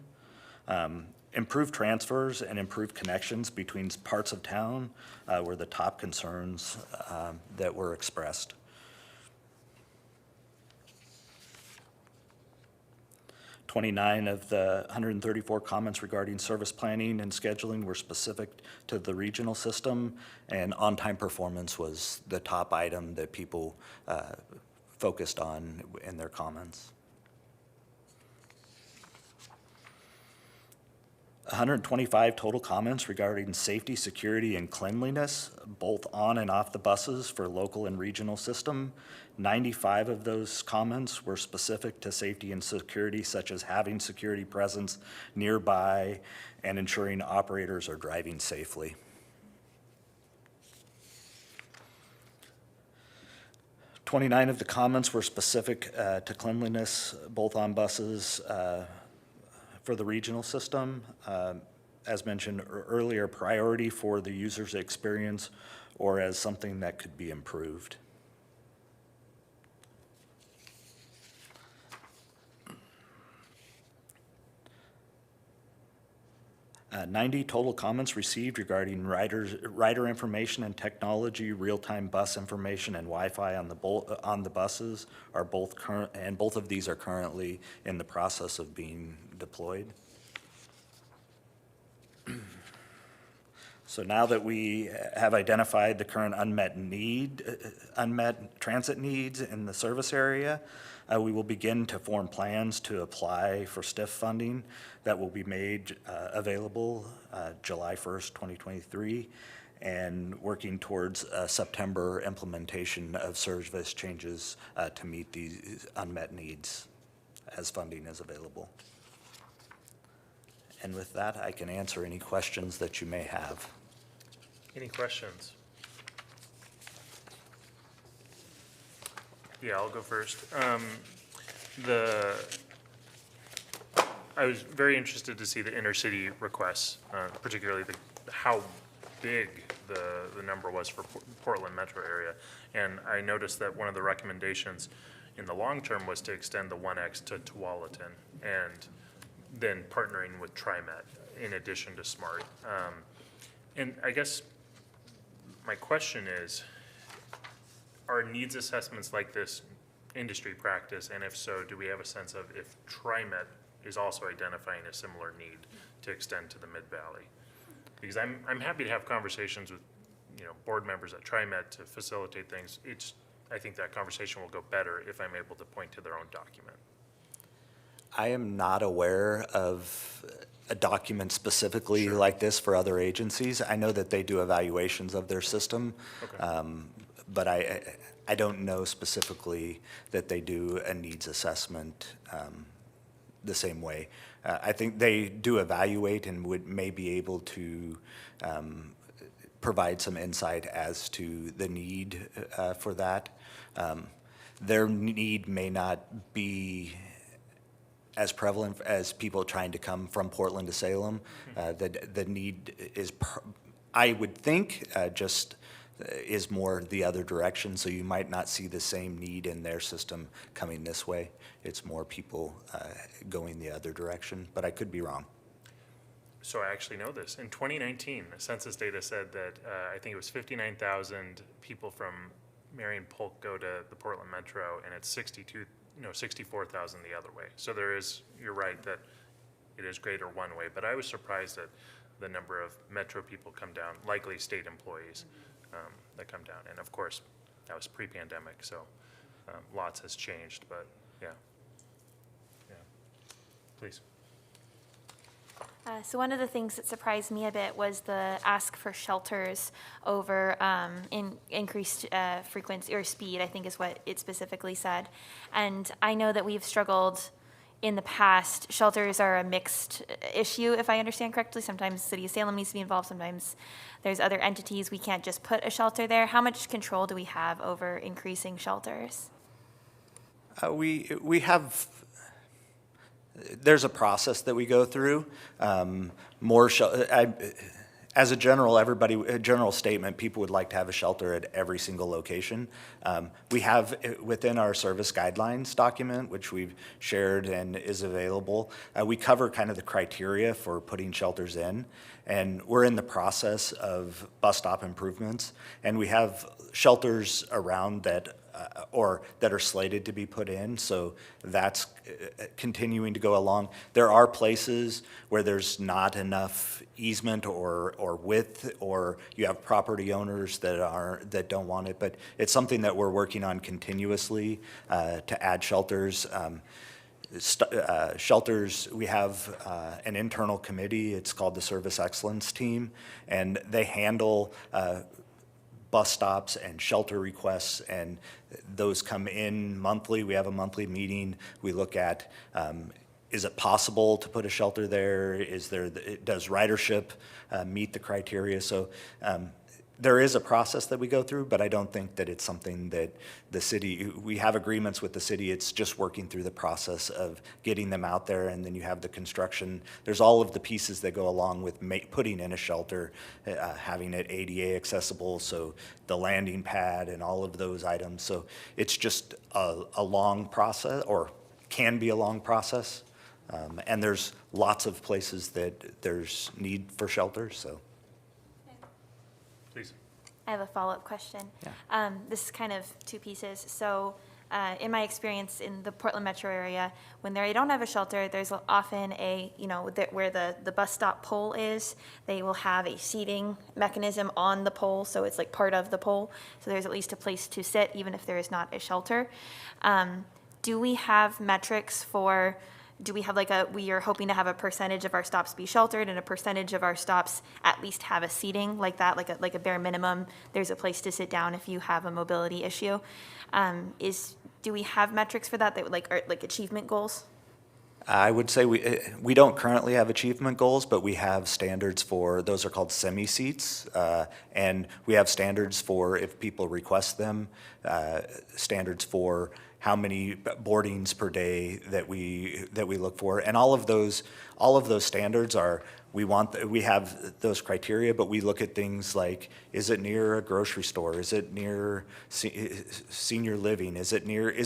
Improved transfers and improved connections between parts of town were the top concerns that were expressed. '29 of the 134 comments regarding service planning and scheduling were specific to the regional system, and on-time performance was the top item that people focused on in their comments. 125 total comments regarding safety, security, and cleanliness, both on and off the buses for local and regional system. 95 of those comments were specific to safety and security, such as having security presence nearby and ensuring operators are driving safely. "29 of the comments were specific to cleanliness, both on buses for the regional system. As mentioned earlier, priority for the user's experience or as something that could be improved. 90 total comments received regarding rider information and technology, real-time bus information, and Wi-Fi on the buses are both current, and both of these are currently in the process of being deployed. So now that we have identified the current unmet transit needs in the service area, we will begin to form plans to apply for STIF funding that will be made available July 1st, 2023, and working towards September implementation of service changes to meet these unmet needs as funding is available. And with that, I can answer any questions that you may have. Any questions? Yeah, I'll go first. I was very interested to see the intercity requests, particularly how big the number was for Portland metro area. And I noticed that one of the recommendations in the long term was to extend the 1X to Tualatin and then partnering with TriMet in addition to SMART. And I guess my question is, are needs assessments like this industry practice? And if so, do we have a sense of if TriMet is also identifying a similar need to extend to the Mid-Valley? Because I'm happy to have conversations with, board members at TriMet to facilitate things. I think that conversation will go better if I'm able to point to their own document. I am not aware of a document specifically Sure. like this for other agencies. I know that they do evaluations of their system, Okay. but I don't know specifically that they do a needs assessment the same way. I think they do evaluate and may be able to provide some insight as to the need for that. Their need may not be as prevalent as people trying to come from Portland to Salem. The need is, I would think, just is more the other direction, so you might not see the same need in their system coming this way. It's more people going the other direction, but I could be wrong. So I actually know this. In 2019, census data said that I think it was 59,000 people from Marion Polk go to the Portland Metro, and it's 64,000 the other way. So you're right that it is greater one way, but I was surprised at the number of Metro people come down, likely state employees that come down. And of course, that was pre-pandemic, so lots has changed, but yeah. Please. So one of the things that surprised me a bit was the ask for shelters over increased frequency or speed, I think is what it specifically said. And I know that we've struggled in the past. Shelters are a mixed issue, if I understand correctly. Sometimes the City of Salem needs to be involved. Sometimes there's other entities. We can't just put a shelter there. How much control do we have over increasing shelters? We have, there's a process that we go through. As a general statement, people would like to have a shelter at every single location. We have within our service guidelines document, which we've shared and is available, we cover kind of the criteria for putting shelters in. And we're in the process of bus stop improvements. And we have shelters around that that are slated to be put in, so that's continuing to go along. There are places where there's not enough easement or width, or you have property owners that don't want it, but it's something that we're working on continuously to add shelters. Shelters, we have an internal committee. It's called the Service Excellence Team, and they handle bus stops and shelter requests, and those come in monthly. We have a monthly meeting. We look at, is it possible to put a shelter there? Does ridership meet the criteria? So there is a process that we go through, but I don't think that it's something that the city, we have agreements with the city. It's just working through the process of getting them out there, and then you have the construction. There's all of the pieces that go along with putting in a shelter, having it ADA accessible, so the landing pad and all of those items. So it's just a long process, or can be a long process. And there's lots of places that there's need for shelters, so. Please. I have a follow-up question. This is kind of two pieces. So in my experience in the Portland metro area, when they don't have a shelter, there's often where the bus stop pole is, they will have a seating mechanism on the pole, so it's like part of the pole. So there's at least a place to sit, even if there is not a shelter. Do we have metrics for, do we have we are hoping to have a percentage of our stops be sheltered and a percentage of our stops at least have a seating like that, like a bare minimum, there's a place to sit down if you have a mobility issue? Do we have metrics for that are like achievement goals? I would say we don't currently have achievement goals, but we have standards for, those are called semi-seats, and we have standards for if people request them, standards for how many boardings per day that we look for, and all of those standards are, we have those criteria, but we look at things like, is it near a grocery store? Is it near senior living? Is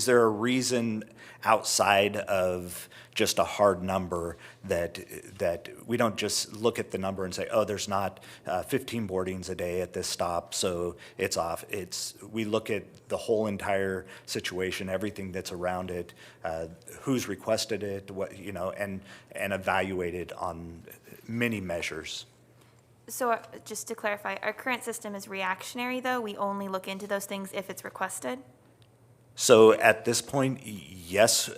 there a reason outside of just a hard number that we don't just look at the number and say, oh, there's not 15 boardings a day at this stop, so it's off. We look at the whole entire situation, everything that's around it, who's requested it, and evaluate it on many measures. So just to clarify, our current system is reactionary, though? We only look into those things if it's requested? So at this point, yes,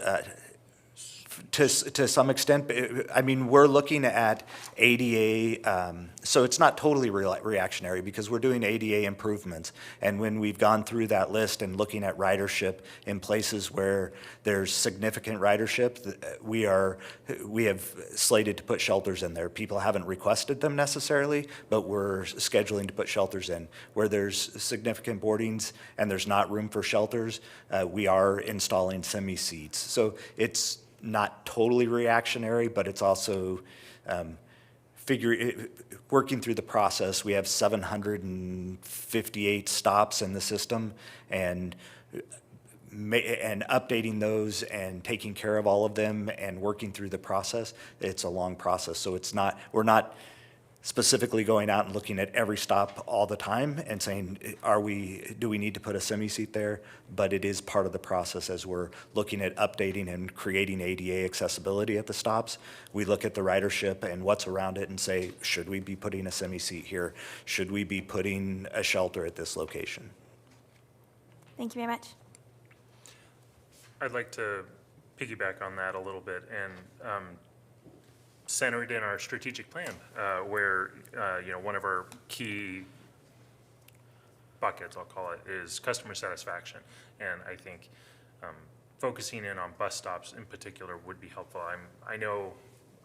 to some extent. I mean, we're looking at ADA, so it's not totally reactionary because we're doing ADA improvements. And when we've gone through that list and looking at ridership in places where there's significant ridership, we have slated to put shelters in there. People haven't requested them necessarily, but we're scheduling to put shelters in. Where there's significant boardings and there's not room for shelters, we are installing semi-seats. So it's not totally reactionary, but it's also working through the process. We have 758 stops in the system, and updating those and taking care of all of them and working through the process. It's a long process, so we're not specifically going out and looking at every stop all the time and saying, do we need to put a semi-seat there? But it is part of the process as we're looking at updating and creating ADA accessibility at the stops. We look at the ridership and what's around it and say, should we be putting a semi-seat here? Should we be putting a shelter at this location? Thank you very much. I'd like to piggyback on that a little bit and centered in our strategic plan, where one of our key buckets, I'll call it, is customer satisfaction. And I think focusing in on bus stops in particular would be helpful. I know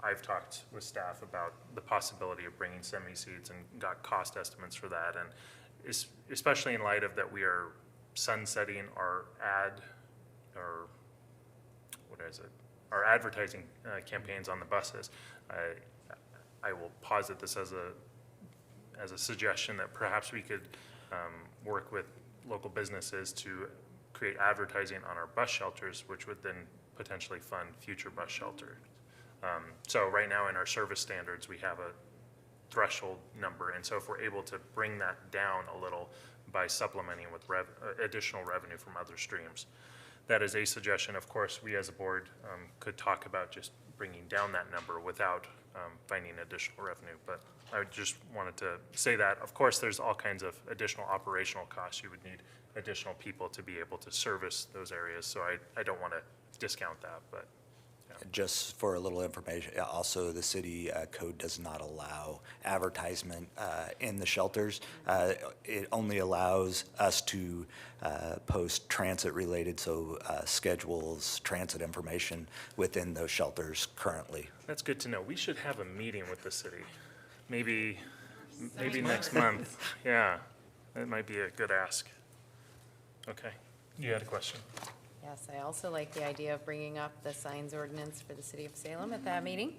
I've talked with staff about the possibility of bringing semi-seats and got cost estimates for that, and especially in light of that we are sunsetting our our advertising campaigns on the buses. I will posit this as a suggestion that perhaps we could work with local businesses to create advertising on our bus shelters, which would then potentially fund future bus shelters. So right now in our service standards, we have a threshold number, and so if we're able to bring that down a little by supplementing with additional revenue from other streams, that is a suggestion. Of course, we as a board could talk about just bringing down that number without finding additional revenue. But I just wanted to say that, of course, there's all kinds of additional operational costs. You would need additional people to be able to service those areas. So I don't want to discount that, but Just for a little information, also the city code does not allow advertisement in the shelters. It only allows us to post transit-related, so schedules, transit information within those shelters currently. That's good to know. We should have a meeting with the city, maybe next month. Yeah, that might be a good ask. Okay, you had a question? Yes, I also like the idea of bringing up the signs ordinance for the city of Salem at that meeting.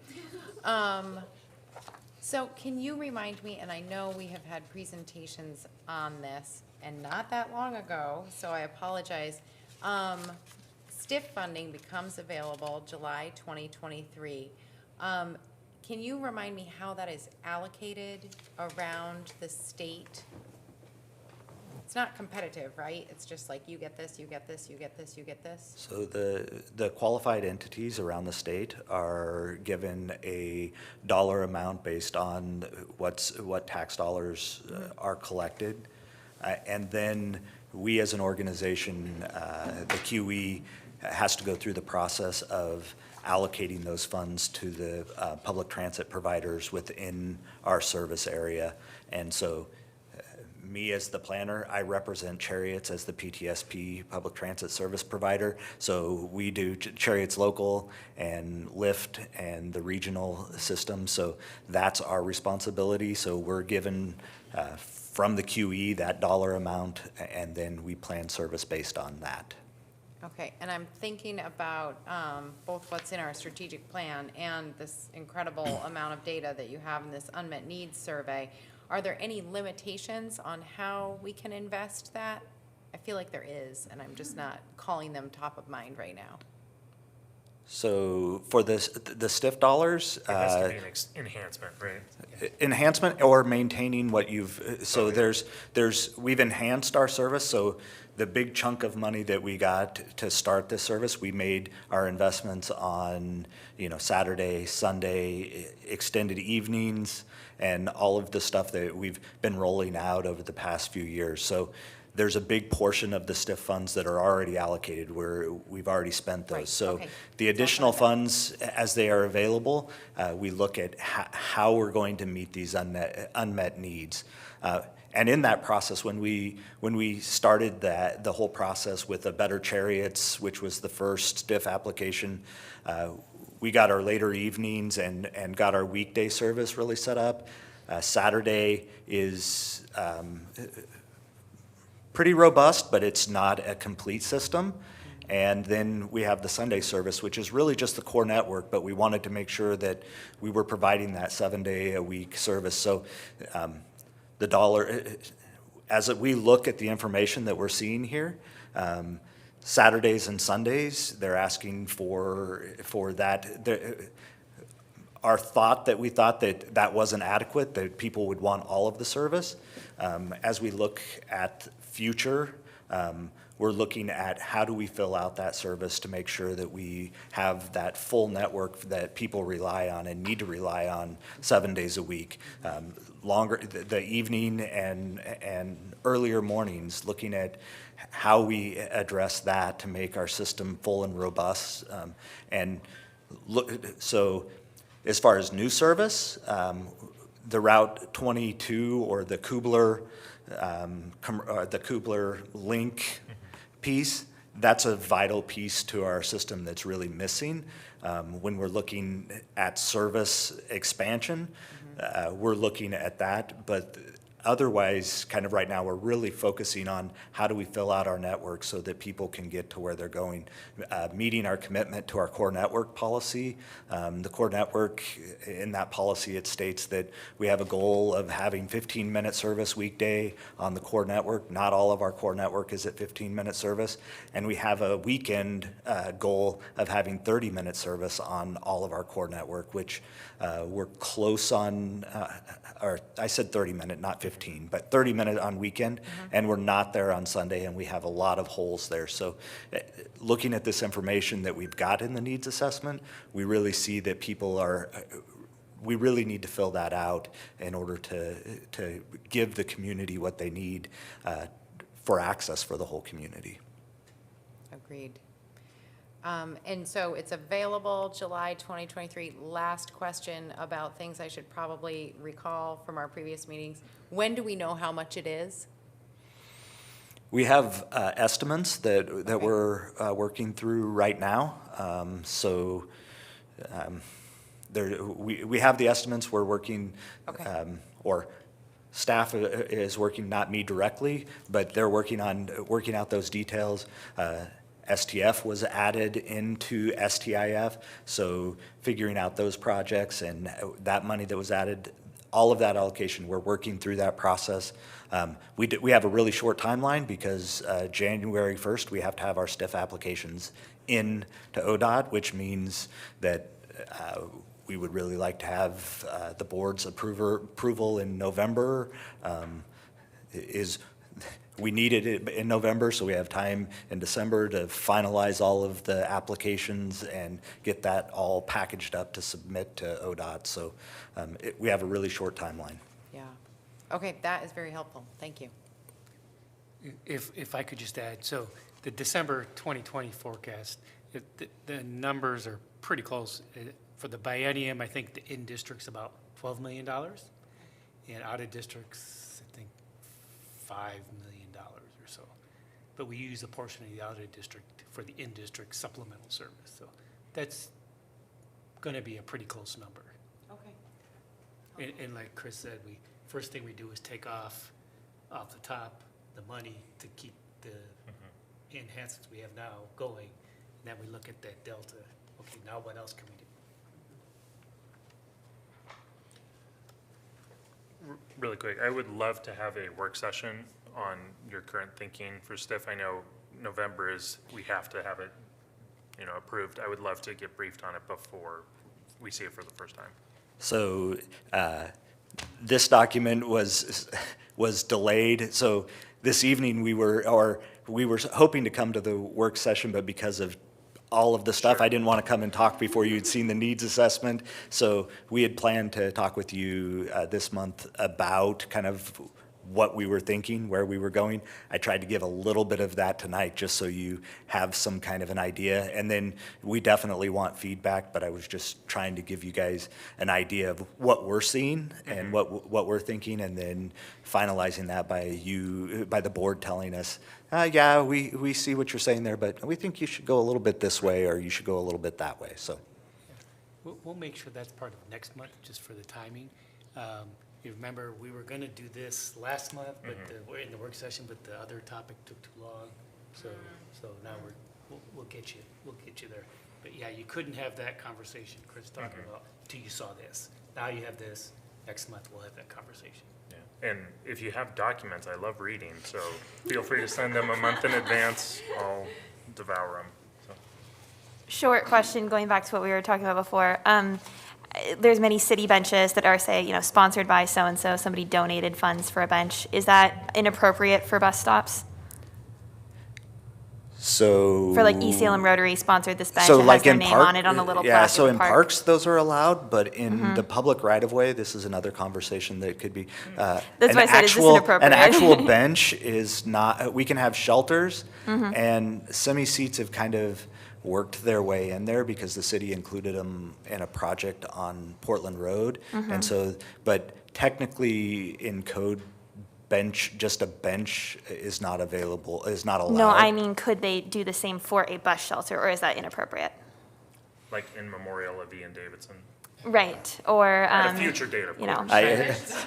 So can you remind me, and I know we have had presentations on this, and not that long ago, so I apologize. STIF funding becomes available July 2023. Can you remind me how that is allocated around the state? It's not competitive, right? It's just like you get this, you get this, you get this, you get this? So the qualified entities around the state are given a dollar amount based on what tax dollars are collected. And then we as an organization, the QE has to go through the process of allocating those funds to the public transit providers within our service area. And so me as the planner, I represent Cherriots as the PTSP public transit service provider. So we do Cherriots local and Lyft and the regional system. So that's our responsibility. So we're given from the QE that dollar amount, and then we plan service based on that. Okay, and I'm thinking about both what's in our strategic plan and this incredible amount of data that you have in this unmet needs survey. Are there any limitations on how we can invest that? I feel like there is, and I'm just not calling them top of mind right now. So for the STIF dollars, It has to be an enhancement, right? enhancement or maintaining what you've, so we've enhanced our service. So the big chunk of money that we got to start this service, we made our investments on, Saturday, Sunday, extended evenings, and all of the stuff that we've been rolling out over the past few years. So there's a big portion of the STIF funds that are already allocated where we've already spent those. Right, So okay. the additional funds, as they are available, we look at how we're going to meet these unmet needs. And in that process, when we started the whole process with a Better Cherriots, which was the first STIF application, we got our later evenings and got our weekday service really set up. Saturday is pretty robust, but it's not a complete system. And then we have the Sunday service, which is really just the core network, but we wanted to make sure that we were providing that 7-day-a-week service. So the dollar, as we look at the information that we're seeing here, Saturdays and Sundays, they're asking for that. Our thought that we thought that wasn't adequate, that people would want all of the service. As we look at future, we're looking at how do we fill out that service to make sure that we have that full network that people rely on and need to rely on 7 days a week. Longer, the evening and earlier mornings, looking at how we address that to make our system full and robust. So as far as new service, the Route 22 or the Kubler link piece, that's a vital piece to our system that's really missing. When we're looking at service expansion, we're looking at that, but otherwise, kind of right now, we're really focusing on how do we fill out our network so that people can get to where they're going. Meeting our commitment to our core network policy. The core network, in that policy, it states that we have a goal of having 15-minute service weekday on the core network. Not all of our core network is at 15-minute service. And we have a weekend goal of having 30-minute service on all of our core network, which we're close on, or I said 30-minute, not 15, but 30-minute on weekend, and we're not there on Sunday, and we have a lot of holes there. So looking at this information that we've got in the needs assessment, we really see that we really need to fill that out in order to give the community what they need for access for the whole community. Agreed. And so it's available July 2023. Last question about things I should probably recall from our previous meetings. When do we know how much it is? We have estimates that Okay. we're working through right now. We have the estimates. We're working, Okay. or staff is working, not me directly, but they're working out those details. STF was added into STIF, so figuring out those projects and that money that was added, all of that allocation, we're working through that process. We have a really short timeline because January 1st, we have to have our STIF applications in to ODOT, which means that we would really like to have the board's approval in November. We needed it in November, so we have time in December to finalize all of the applications and get that all packaged up to submit to ODOT. So we have a really short timeline. Yeah. Okay, that is very helpful. Thank you. If I could just add, so the December 2020 forecast, the numbers are pretty close. For the biennium, I think the in-district's about $12 million, and out-of-districts, I think, $5 million or so. But we use a portion of the out-of-district for the in-district supplemental service. So that's going to be a pretty close number. Okay. And like Chris said, first thing we do is take off the top the money to keep the enhancements we have now going. And then we look at that delta. Okay, now what else can we do? Really quick, I would love to have a work session on your current thinking for STIF. I know November is, we have to have it, approved. I would love to get briefed on it before we see it for the first time. So this document was delayed. So this evening we were hoping to come to the work session, but because of all of the stuff, Sure. I didn't want to come and talk before you'd seen the needs assessment. So we had planned to talk with you this month about kind of what we were thinking, where we were going. I tried to give a little bit of that tonight just so you have some kind of an idea. And then we definitely want feedback, but I was just trying to give you guys an idea of what we're seeing and what we're thinking, and then finalizing that by the board telling us, yeah, we see what you're saying there, but we think you should go a little bit this way, or you should go a little bit that way. So We'll make sure that's part of next month, just for the timing. You remember, we were going to do this last month, but we're in the work session, but the other topic took too long. So now we'll get you there. But yeah, you couldn't have that conversation Chris talking about until you saw this. Now you have this. Next month we'll have that conversation. Yeah. And if you have documents, I love reading, so feel free to send them a month in advance. I'll devour them. So. Short question, going back to what we were talking about before. There's many city benches that are, say, sponsored by so-and-so, somebody donated funds for a bench. Is that inappropriate for bus stops? So For like East Salem Rotary sponsored this bench, so it has like their in name park, on it on a little yeah, plaque so in in the park. parks, those are allowed, but in the public right-of-way, this is another conversation that could be. That's what I said, is this inappropriate? An actual bench is not, we can have shelters, and semi-seats have kind of worked their way in there because the city included them in a project on Portland Road. And so, but technically in code, just a bench is not available, is not allowed. No, I mean, could they do the same for a bus shelter, or is that inappropriate? Like in memorial of Ian Davidson. Right, or, At a future date, of course.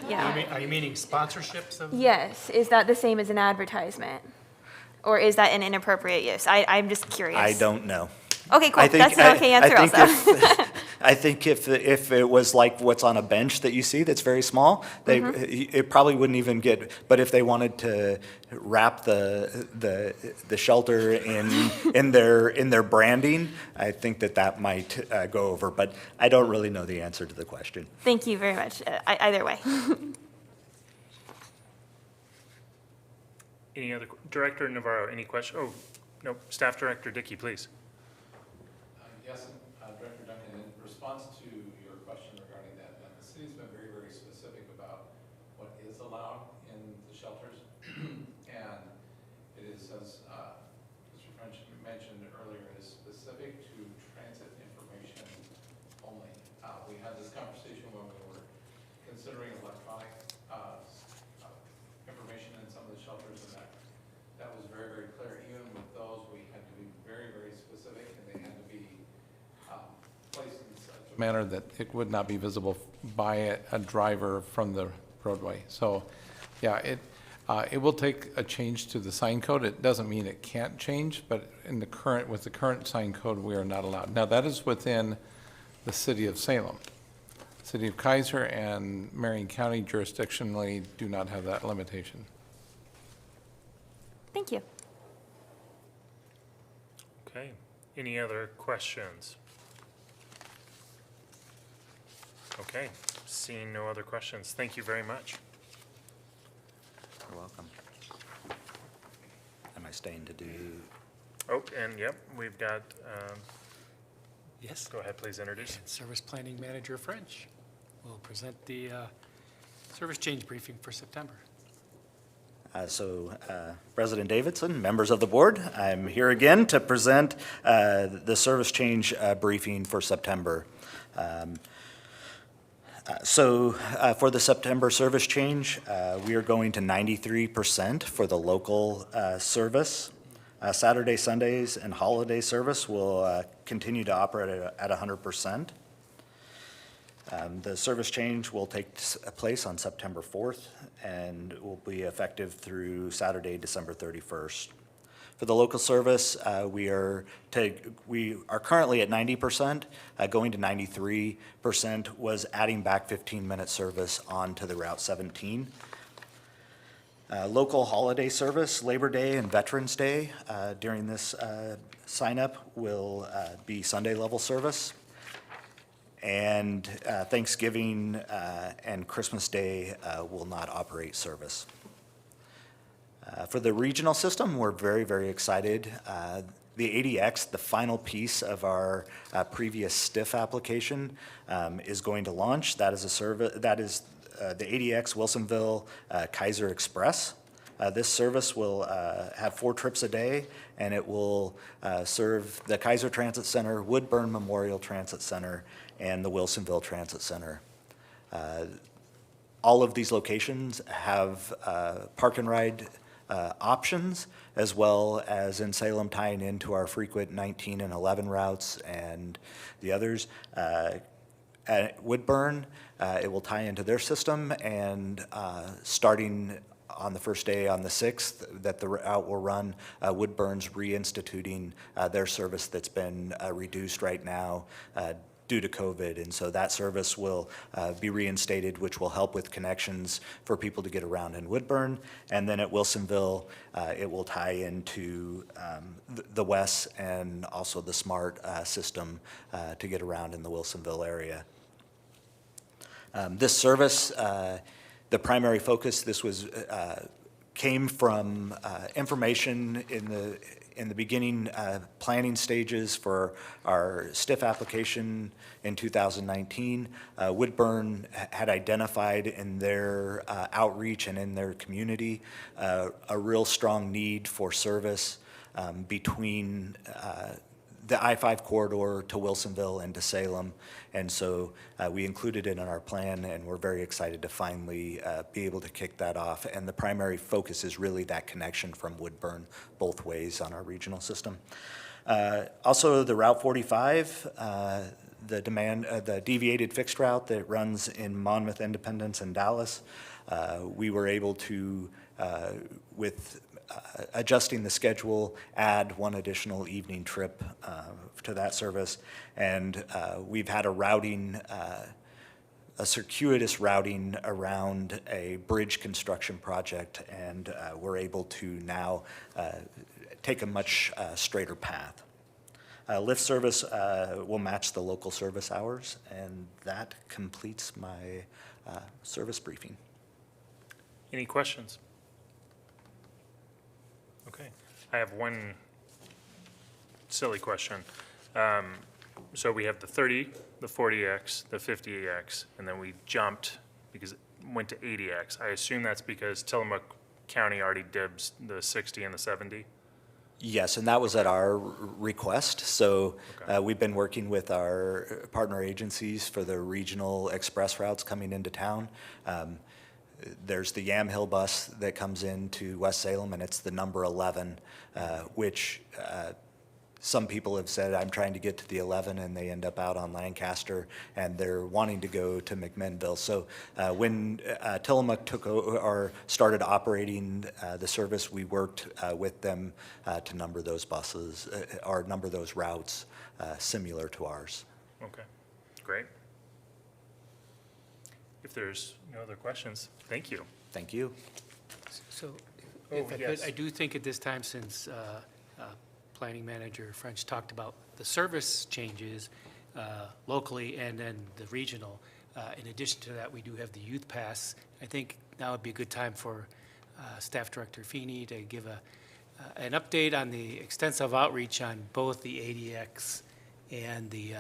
yeah. Are you meaning sponsorships of? Yes, is that the same as an advertisement? Or is that an inappropriate use? I'm just curious. I don't know. Okay, cool, that's an okay answer also. I think if it was like what's on a bench that you see that's very small, it probably wouldn't even get, but if they wanted to wrap the shelter in their branding, I think that might go over, but I don't really know the answer to the question. Thank you very much, either way. Any other, Director Navarro, any question? Oh, no, Staff Director Dickey, please. Yes, Director Duncan, in response to your question regarding that, the city's been very, very specific about what is allowed in the shelters. And it is, as Mr. French mentioned earlier, it is specific manner that it would not be visible by a driver from the roadway. So, yeah, it will take a change to the sign code. It doesn't mean it can't change, but with the current sign code, we are not allowed. Now, that is within the city of Salem. City of Kaiser and Marion County jurisdictionally do not have that limitation. Thank you. Okay, any other questions? Okay, seeing no other questions, thank you very much. You're welcome. Am I staying to do? Oh, and yep, we've got, Yes. go ahead, please introduce. And Service Planning Manager French will present the service change briefing for September. President Davidson, members of the board, I'm here again to present the service change briefing for September. For the September service change, we are going to 93% for the local service. Saturday, Sundays, and holiday service will continue to operate at 100%. The service change will take place on September 4th and will be effective through Saturday, December 31st. For the local service, we are currently at 90%, going to 93% was adding back 15-minute service onto the Route 17. Local holiday service, Labor Day and Veterans Day during this sign-up will be Sunday level service. And Thanksgiving and Christmas Day will not operate service. For the regional system, we're very, very excited. The ADX, the final piece of our previous STIF application, is going to launch. That is a service. That is the ADX Wilsonville Kaiser Express. This service will have 4 trips a day, and it will serve the Kaiser Transit Center, Woodburn Memorial Transit Center, and the Wilsonville Transit Center. All of these locations have park and ride options, as well as in Salem tying into our frequent 19 and 11 routes and the others. At Woodburn, it will tie into their system, and starting on the first day, on the 6th, that the route will run, Woodburn's reinstituting their service that's been reduced right now due to COVID. And so that service will be reinstated, which will help with connections for people to get around in Woodburn. And then at Wilsonville, it will tie into the WES and also the SMART system to get around in the Wilsonville area. This service, the primary focus, came from information in the beginning planning stages for our STIF application in 2019. Woodburn had identified in their outreach and in their community a real strong need for service between the I-5 corridor to Wilsonville and to Salem. And so we included it in our plan, and we're very excited to finally be able to kick that off. And the primary focus is really that connection from Woodburn both ways on our regional system. Also, the Route 45, the deviated fixed route that runs in Monmouth, Independence, and Dallas, we were able to, with adjusting the schedule, add 1 additional evening trip to that service. And we've had a circuitous routing around a bridge construction project, and we're able to now take a much straighter path. Lift service will match the local service hours, and that completes my service briefing. Any questions? Okay, I have one silly question. So we have the 30, the 40X, the 50X, and then we jumped because it went to 80X. I assume that's because Tillamook County already dibs the 60 and the 70? Yes, and that was at our request. So we've been working with our partner agencies for the regional express routes coming into town. There's the Yamhill bus that comes into West Salem, and it's the number 11, which some people have said, I'm trying to get to the 11, and they end up out on Lancaster, and they're wanting to go to McMinnville. So when Tillamook took over, or started operating the service, we worked with them to number those buses, or number those routes similar to ours. Okay, great. If there's no other questions, thank you. Thank you. So Oh, if I could, yes. I do think at this time, since Planning Manager French talked about the service changes locally and then the regional, in addition to that, we do have the youth pass. I think now would be a good time for Staff Director Feeney to give an update on the extensive outreach on both the ADX and the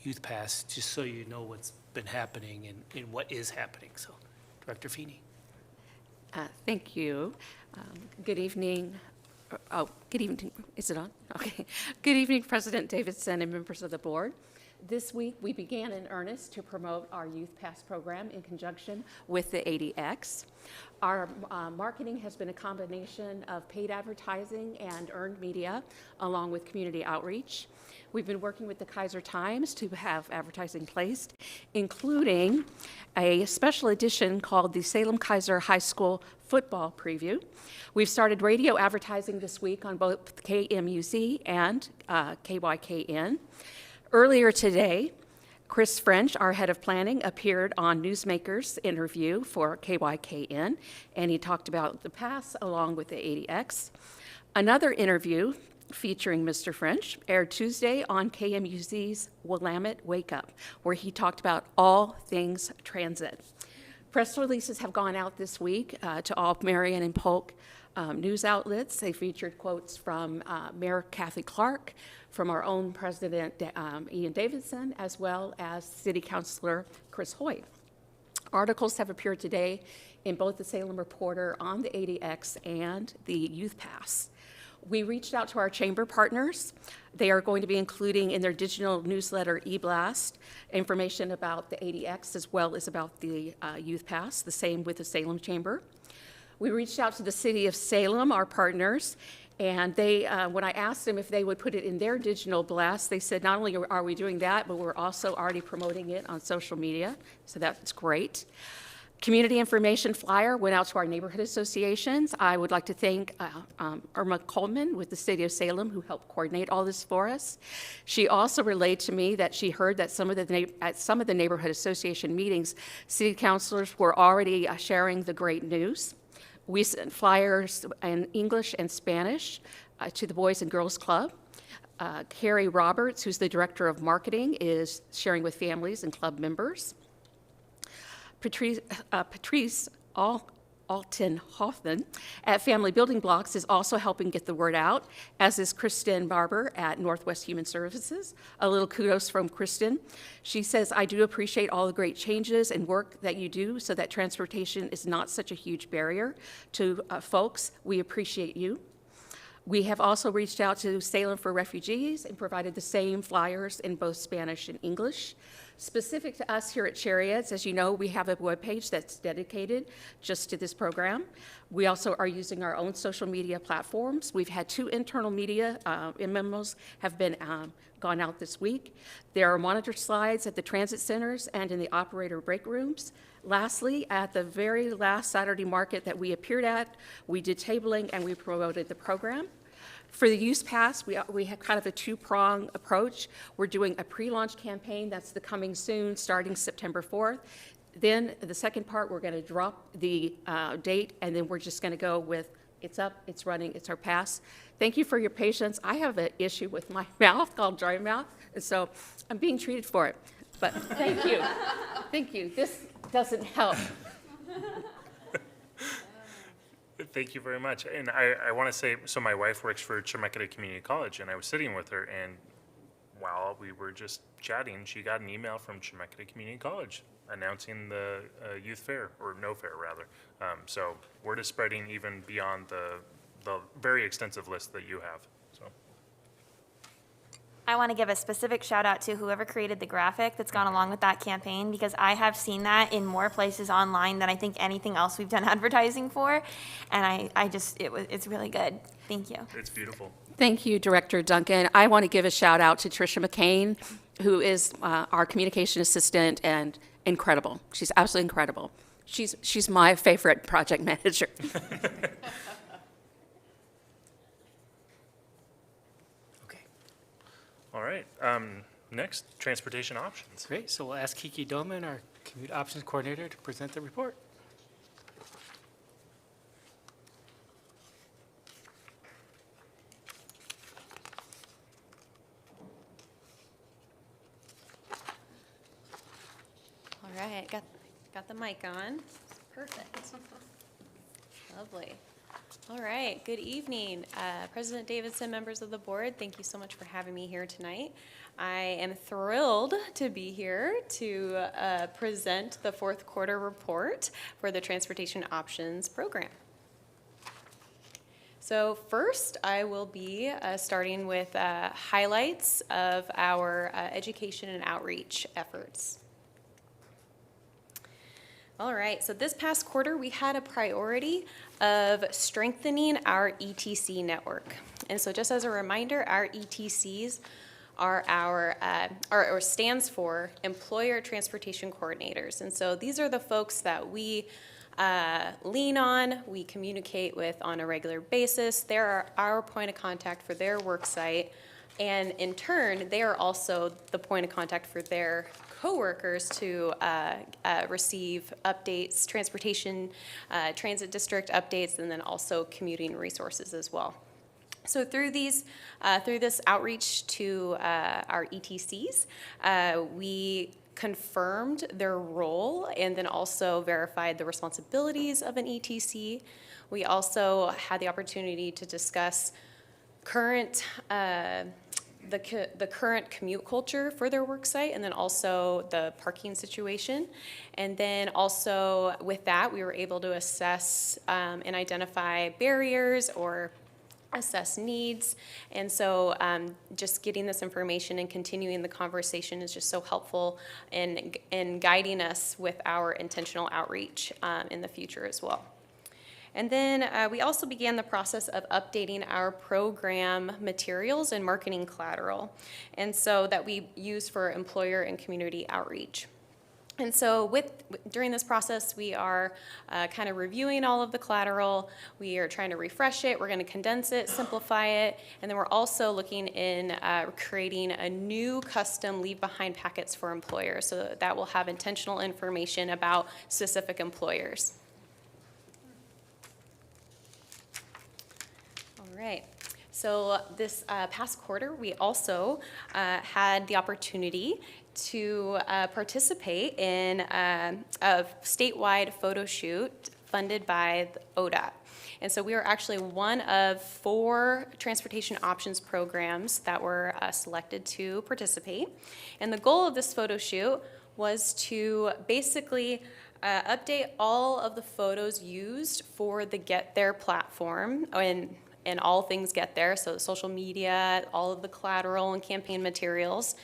youth pass, just so you know what's been happening and what is happening. So, Director Feeney. Thank you. Good evening. Oh, good evening. Is it on? Okay. Good evening, President Davidson and members of the board. This week, we began in earnest to promote our Youth Pass program in conjunction with the ADX. Our marketing has been a combination of paid advertising and earned media, along with community outreach. We've been working with the Kaiser Times to have advertising placed, including a special edition called the Salem Kaiser High School Football Preview. We've started radio advertising this week on both KMUZ and KYKN. Earlier today, Chris French, our head of planning, appeared on Newsmaker's interview for KYKN, and he talked about the pass along with the ADX. Another interview featuring Mr. French aired Tuesday on KMUZ's Willamette Wake Up, where he talked about all things transit. Press releases have gone out this week to all Marion and Polk news outlets. They featured quotes from Mayor Kathy Clark, from our own President Ian Davidson, as well as City Councilor Chris Hoyt. Articles have appeared today in both the Salem Reporter on the ADX and the Youth Pass. We reached out to our chamber partners. They are going to be including in their digital newsletter eBlast information about the ADX as well as about the Youth Pass, the same with the Salem Chamber. We reached out to the City of Salem, our partners, and they, when I asked them if they would put it in their digital blast, they said not only are we doing that, but we're also already promoting it on social media, so that's great. Community information flyer went out to our neighborhood associations. I would like to thank Irma Coleman with the City of Salem, who helped coordinate all this for us. She also relayed to me that she heard that at some of the neighborhood association meetings, city councilors were already sharing the great news. We sent flyers in English and Spanish to the Boys and Girls Club. Carrie Roberts, who's the Director of Marketing, is sharing with families and club members. Patrice Alton Hoffman at Family Building Blocks is also helping get the word out, as is Kristen Barber at Northwest Human Services. A little kudos from Kristen. She says, I do appreciate all the great changes and work that you do so that transportation is not such a huge barrier to folks. We appreciate you. We have also reached out to Salem for Refugees and provided the same flyers in both Spanish and English. Specific to us here at Cherriots, as you know, we have a webpage that's dedicated just to this program. We also are using our own social media platforms. We've had 2 internal media memos have been gone out this week. There are monitor slides at the transit centers and in the operator break rooms. Lastly, at the very last Saturday market that we appeared at, we did tabling and we promoted the program. For the Youth Pass, we have kind of a 2-prong approach. We're doing a pre-launch campaign that's the coming soon, starting September 4th. Then the second part, we're going to drop the date, and then we're just going to go with it's up, it's running, it's our pass. Thank you for your patience. I have an issue with my mouth called dry mouth, and so I'm being treated for it. But thank you. Thank you. This doesn't help. Thank you very much. And I want to say, so my wife works for Chemeketa Community College, and I was sitting with her, and while we were just chatting, she got an email from Chemeketa Community College announcing the youth fair, or no fair rather. So word is spreading even beyond the very extensive list that you have. So I want to give a specific shout out to whoever created the graphic that's gone along with that campaign, because I have seen that in more places online than I think anything else we've done advertising for. And it's really good. Thank you. It's beautiful. Thank you, Director Duncan. I want to give a shout out to Tricia McCain, who is our communication assistant and incredible. She's absolutely incredible. She's my favorite project manager. Okay, All right. Next, transportation options. great. So we'll ask Kiki Doman, our Commute Options Coordinator, to present the report. All right, got the mic on. Perfect. Lovely. All right, good evening. President Davidson, members of the board, thank you so much for having me here tonight. I am thrilled to be here to present the fourth quarter report for the Transportation Options Program. So first, I will be starting with highlights of our education and outreach efforts. All right, so this past quarter, we had a priority of strengthening our ETC network. And so just as a reminder, our ETCs are or stands for Employer Transportation Coordinators. And so these are the folks that we lean on, we communicate with on a regular basis. They're our point of contact for their work site. And in turn, they are also the point of contact for their coworkers to receive updates, transportation, transit district updates, and then also commuting resources as well. So through this outreach to our ETCs, we confirmed their role and then also verified the responsibilities of an ETC. We also had the opportunity to discuss the current commute culture for their work site, and then also the parking situation. And then also with that, we were able to assess and identify barriers or assess needs. And so just getting this information and continuing the conversation is just so helpful in guiding us with our intentional outreach in the future as well. And then we also began the process of updating our program materials and marketing collateral, and so that we use for employer and community outreach. And so during this process, we are kind of reviewing all of the collateral. We are trying to refresh it. We're going to condense it, simplify it, and then we're also looking in creating a new custom leave behind packets for employers, so that will have intentional information about specific employers. Right. So this past quarter, we also had the opportunity to participate in a statewide photo shoot funded by the ODOT. And so we were actually one of 4 transportation options programs that were selected to participate. And the goal of this photo shoot was to basically update all of the photos used for the Get There platform and all things Get There, so social media, all of the collateral and campaign materials,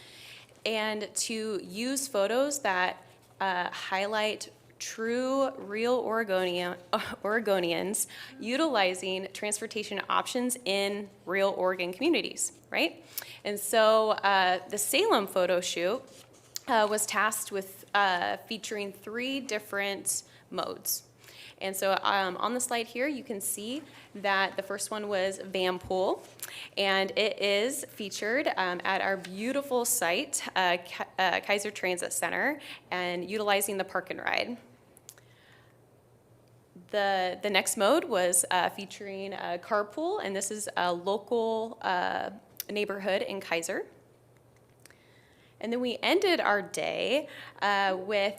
and to use photos that highlight true, real Oregonians utilizing transportation options in real Oregon communities, right? And so the Salem photo shoot was tasked with featuring 3 different modes. And so on the slide here, you can see that the first one was Van Pool, and it is featured at our beautiful site, Kaiser Transit Center, and utilizing the park and ride. The next mode was featuring a carpool, and this is a local neighborhood in Kaiser. And then we ended our day with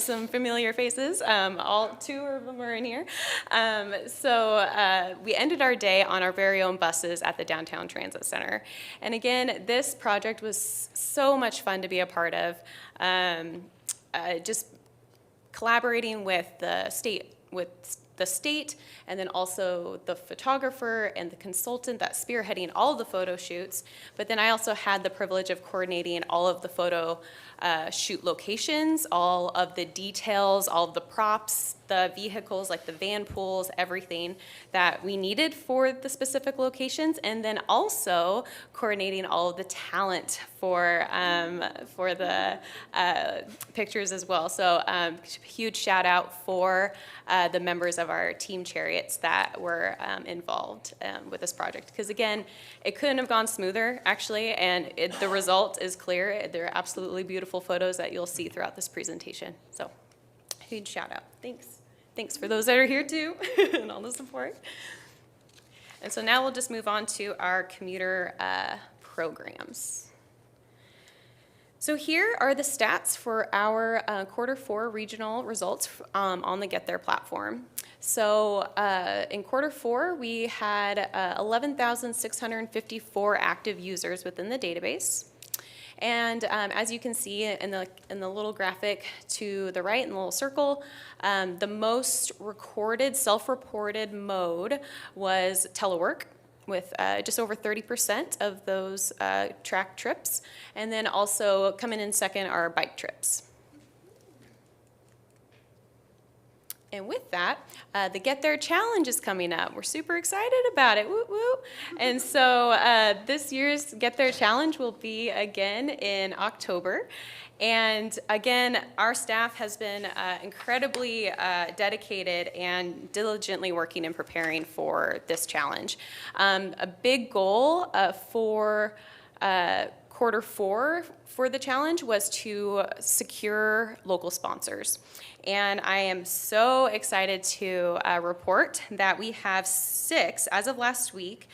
some familiar faces. All 2 of them are in here. So we ended our day on our very own buses at the Downtown Transit Center. And again, this project was so much fun to be a part of. Just collaborating with the state, with the state, and then also the photographer and the consultant that's spearheading all of the photo shoots. But then I also had the privilege of coordinating all of the photo shoot locations, all of the details, all of the props, the vehicles like the van pools, everything that we needed for the specific locations, and then also coordinating all of the talent for the pictures as well. So huge shout out for the members of our team Cherriots that were involved with this project. Because again, it couldn't have gone smoother actually, and the result is clear. They're absolutely beautiful photos that you'll see throughout this presentation. So huge shout out. Thanks. Thanks for those that are here too and all the support. And so now we'll just move on to our commuter programs. So here are the stats for our Q4 regional results on the Get There platform. So in Q4, we had 11,654 active users within the database. And as you can see in the little graphic to the right in the little circle, the most recorded, self-reported mode was telework, with just over 30% of those track trips. And then also coming in second are bike trips. And with that, the Get There Challenge is coming up. We're super excited about it, woo woo. And so this year's Get There Challenge will be again in October. And again, our staff has been incredibly dedicated and diligently working and preparing for this challenge. A big goal for Q4 for the challenge was to secure local sponsors. And I am so excited to report that we have 6, as of last week,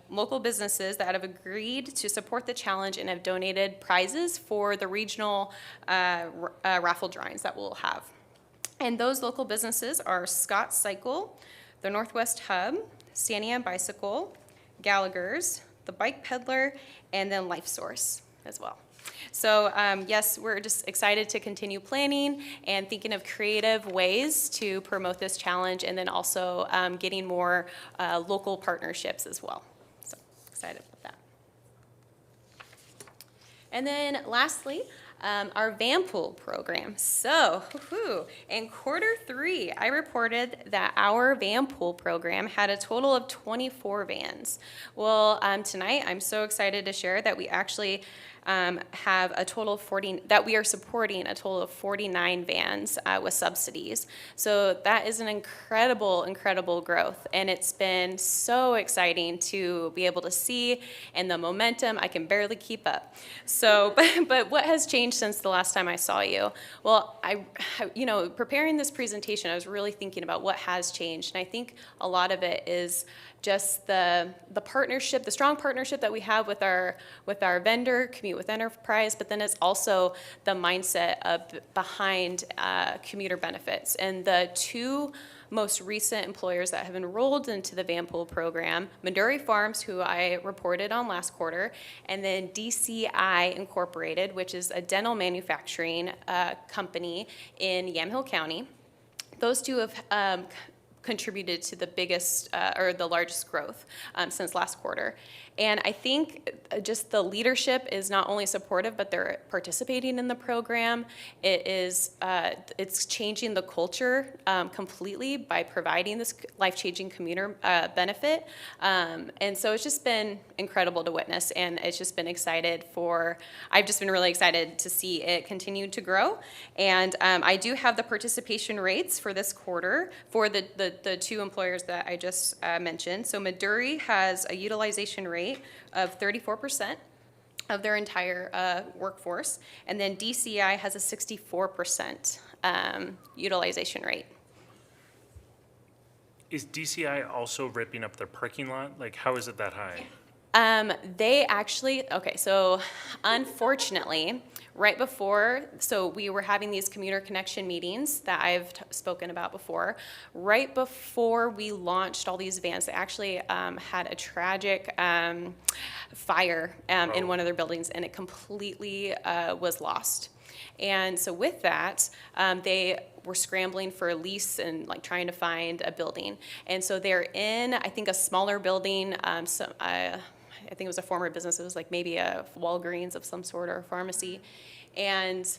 local businesses that have agreed to support the challenge and have donated prizes for the regional raffle drawings that we'll have. And those local businesses are Scots Cycle, the Northwest Hub, Sania Bicycle, Gallagher's, the Bike Peddler, and then Life Source as well. So yes, we're just excited to continue planning and thinking of creative ways to promote this challenge, and then also getting more local partnerships as well. So excited about that. And then lastly, our van pool program. So in Q3, I reported that our van pool program had a total of 24 vans. Well, tonight I'm so excited to share that we actually have a total of 40, that we are supporting a total of 49 vans with subsidies. So that is an incredible, incredible growth. And it's been so exciting to be able to see, and the momentum, I can barely keep up. So, but what has changed since the last time I saw you? Well, preparing this presentation, I was really thinking about what has changed. And I think a lot of it is just the partnership, the strong partnership that we have with our vendor, Commute with Enterprise, but then it's also the mindset behind commuter benefits. And the 2 most recent employers that have enrolled into the van pool program, Midori Farms, who I reported on last quarter, and then DCI Incorporated, which is a dental manufacturing company in Yamhill County. Those 2 have contributed to the biggest or the largest growth since last quarter. And I think just the leadership is not only supportive, but they're participating in the program. It's changing the culture completely by providing this life-changing commuter benefit. And so it's just been incredible to witness, and it's just been I've just been really excited to see it continue to grow. And I do have the participation rates for this quarter for the 2 employers that I just mentioned. So Midori has a utilization rate of 34% of their entire workforce, and then DCI has a 64% utilization rate. Is DCI also ripping up their parking lot? Like, how is it that high? They actually, so unfortunately, right before, so we were having these commuter connection meetings that I've spoken about before. Right before we launched all these vans, they actually had a tragic fire in one of their buildings, and it completely was lost. And so with that, they were scrambling for a lease and like trying to find a building. And so they're in, I think, a smaller building. I think it was a former business. It was like maybe a Walgreens of some sort or a pharmacy. And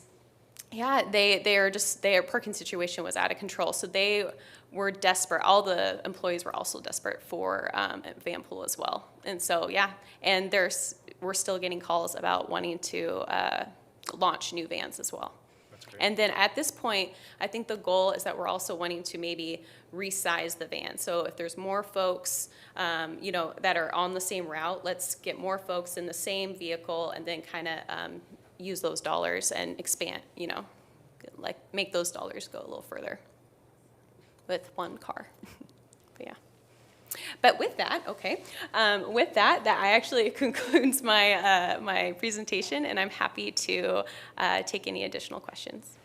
yeah, their parking situation was out of control. So they were desperate. All the employees were also desperate for a van pool as well. And so, yeah, and we're still getting calls about wanting to launch new vans as well. And then at this point, I think the goal is that we're also wanting to maybe resize the van. So if there's more folks, that are on the same route, let's get more folks in the same vehicle and then kind of use those dollars and expand, like make those dollars go a little further with one car. But yeah. But with that, that actually concludes my my presentation, and I'm happy to take any additional questions.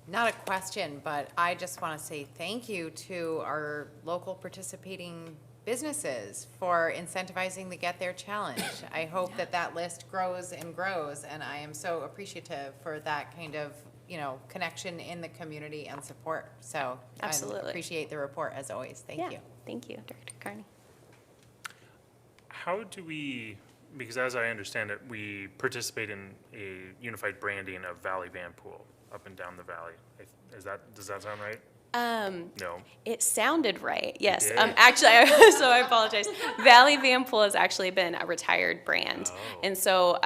Not a question, but I just want to say thank you to our local participating businesses for incentivizing the Get There Challenge. I hope that list grows and grows, and I am so appreciative for that kind of connection in the community and support. So Absolutely. I appreciate the report as always. Thank you. Thank you, Director Carney. How do we, because as I understand it, we participate in a unified branding of Valley Van Pool up and down the valley. Does that sound right? No. It sounded right, yes. It did? Actually, so I apologize. Valley Van Pool has actually been a retired brand. And so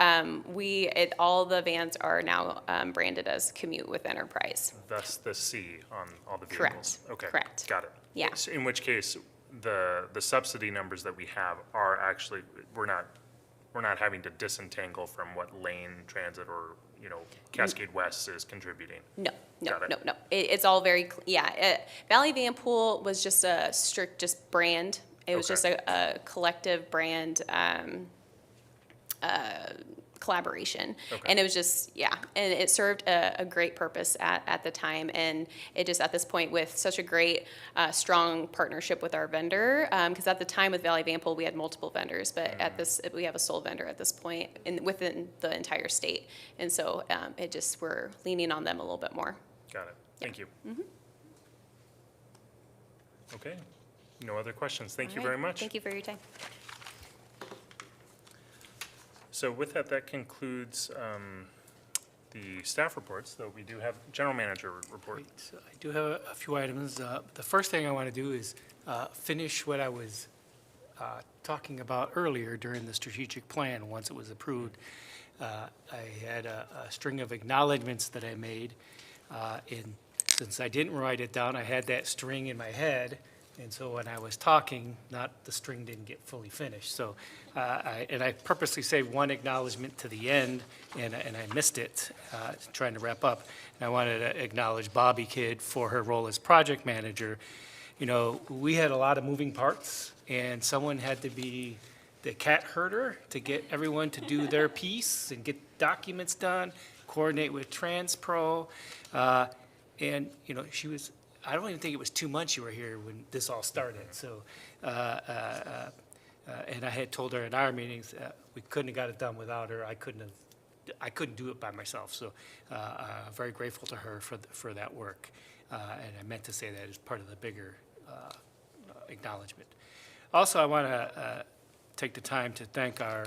all the vans are now branded as Commute with Enterprise. Thus the C on all the vehicles. Correct. Okay. Correct. Got it. Yeah. So in which case, the subsidy numbers that we have are actually, we're not having to disentangle from what Lane Transit or Cascade West is contributing. No. Got it. No. It's all very, Valley Van Pool was just a strict brand. It was just a collective brand collaboration. And it was just, and it served a great purpose at the time. And it just, at this point, with such a great, strong partnership with our vendor, because at the time with Valley Van Pool, we had multiple vendors, but we have a sole vendor at this point within the entire state. And so we're leaning on them a little bit more. Got it. Thank you. Okay. No other questions. Thank you very much. Thank you for your time. So with that concludes the staff reports, though we do have general manager report. Great. So I do have a few items. The first thing I want to do is finish what I was talking about earlier during the strategic plan once it was approved. I had a string of acknowledgements that I made, and since I didn't write it down, I had that string in my head. And so when I was talking, the string didn't get fully finished. So, I purposely saved one acknowledgement to the end, and I missed it, trying to wrap up. And I wanted to acknowledge Bobby Kidd for her role as project manager. We had a lot of moving parts, and someone had to be the cat herder to get everyone to do their piece and get documents done, coordinate with TransPro, and she was. I don't even think it was 2 months you were here when this all started. So, and I had told her in our meetings we couldn't have got it done without her. I couldn't do it by myself. So, very grateful to her for that work. And I meant to say that as part of the bigger acknowledgement. Also, I want to take the time to thank our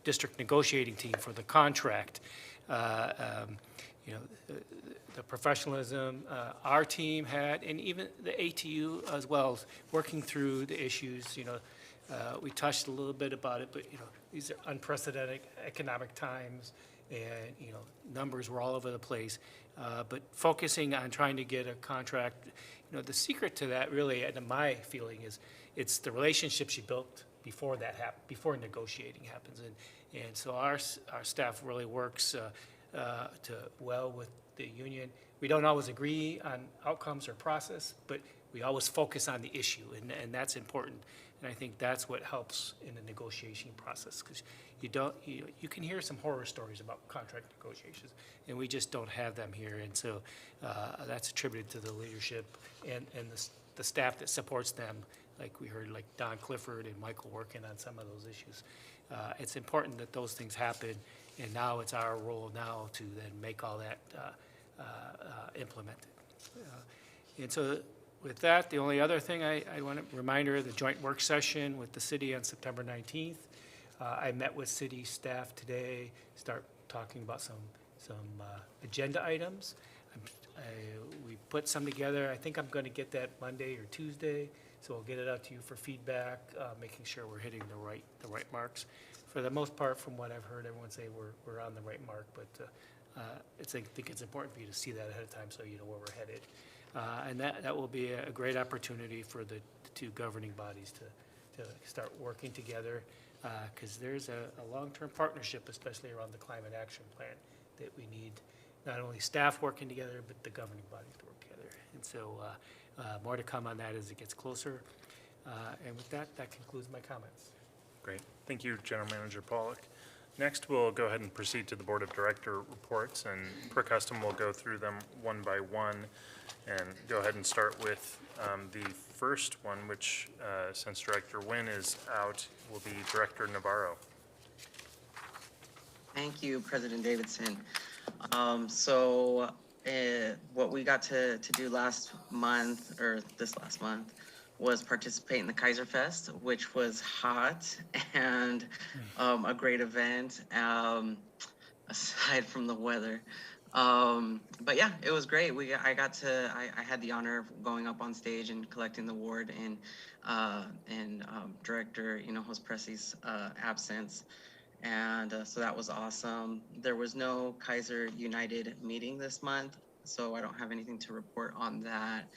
district negotiating team for the contract. The professionalism our team had, and even the ATU as well, working through the issues. We touched a little bit about it, but these are unprecedented economic times, and numbers were all over the place. But focusing on trying to get a contract, the secret to that really, and my feeling is, it's the relationships you built before that happened, before negotiating happens, and so our staff really works well with the union. We don't always agree on outcomes or process, but we always focus on the issue, and that's important. And I think that's what helps in the negotiation process, because you can hear some horror stories about contract negotiations, and we just don't have them here. And so that's attributed to the leadership and the staff that supports them, like we heard, like Don Clifford and Michael working on some of those issues. It's important that those things happen, and now it's our role now to then make all that implemented. And so with that, the only other thing I want to reminder of the joint work session with the city on September 19th. I met with city staff today, start talking about some agenda items. We put some together. I think I'm going to get that Monday or Tuesday, so I'll get it out to you for feedback, making sure we're hitting the right marks. For the most part, from what I've heard, everyone say we're on the right mark, but I think it's important for you to see that ahead of time so you know where we're headed. And that will be a great opportunity for the two governing bodies to start working together, because there's a long-term partnership, especially around the climate action plan, that we need not only staff working together, but the governing bodies to work together. And so more to come on that as it gets closer. And with that concludes my comments. Great. Thank you, General Manager Pollock. Next, we'll go ahead and proceed to the Board of Director reports, and per custom, we'll go through them one by one and go ahead and start with the first one, which, since Director Nguyen is out, will be Director Navarro. Thank you, President Davidson. What we got to do last month, or this last month, was participate in the Kaiser Fest, which was hot and a great event, aside from the weather. But yeah, it was great. I had the honor of going up on stage and collecting the award in Director Hinojos Presi's absence. And so that was awesome. There was no Kaiser United meeting this month, so I don't have anything to report on that.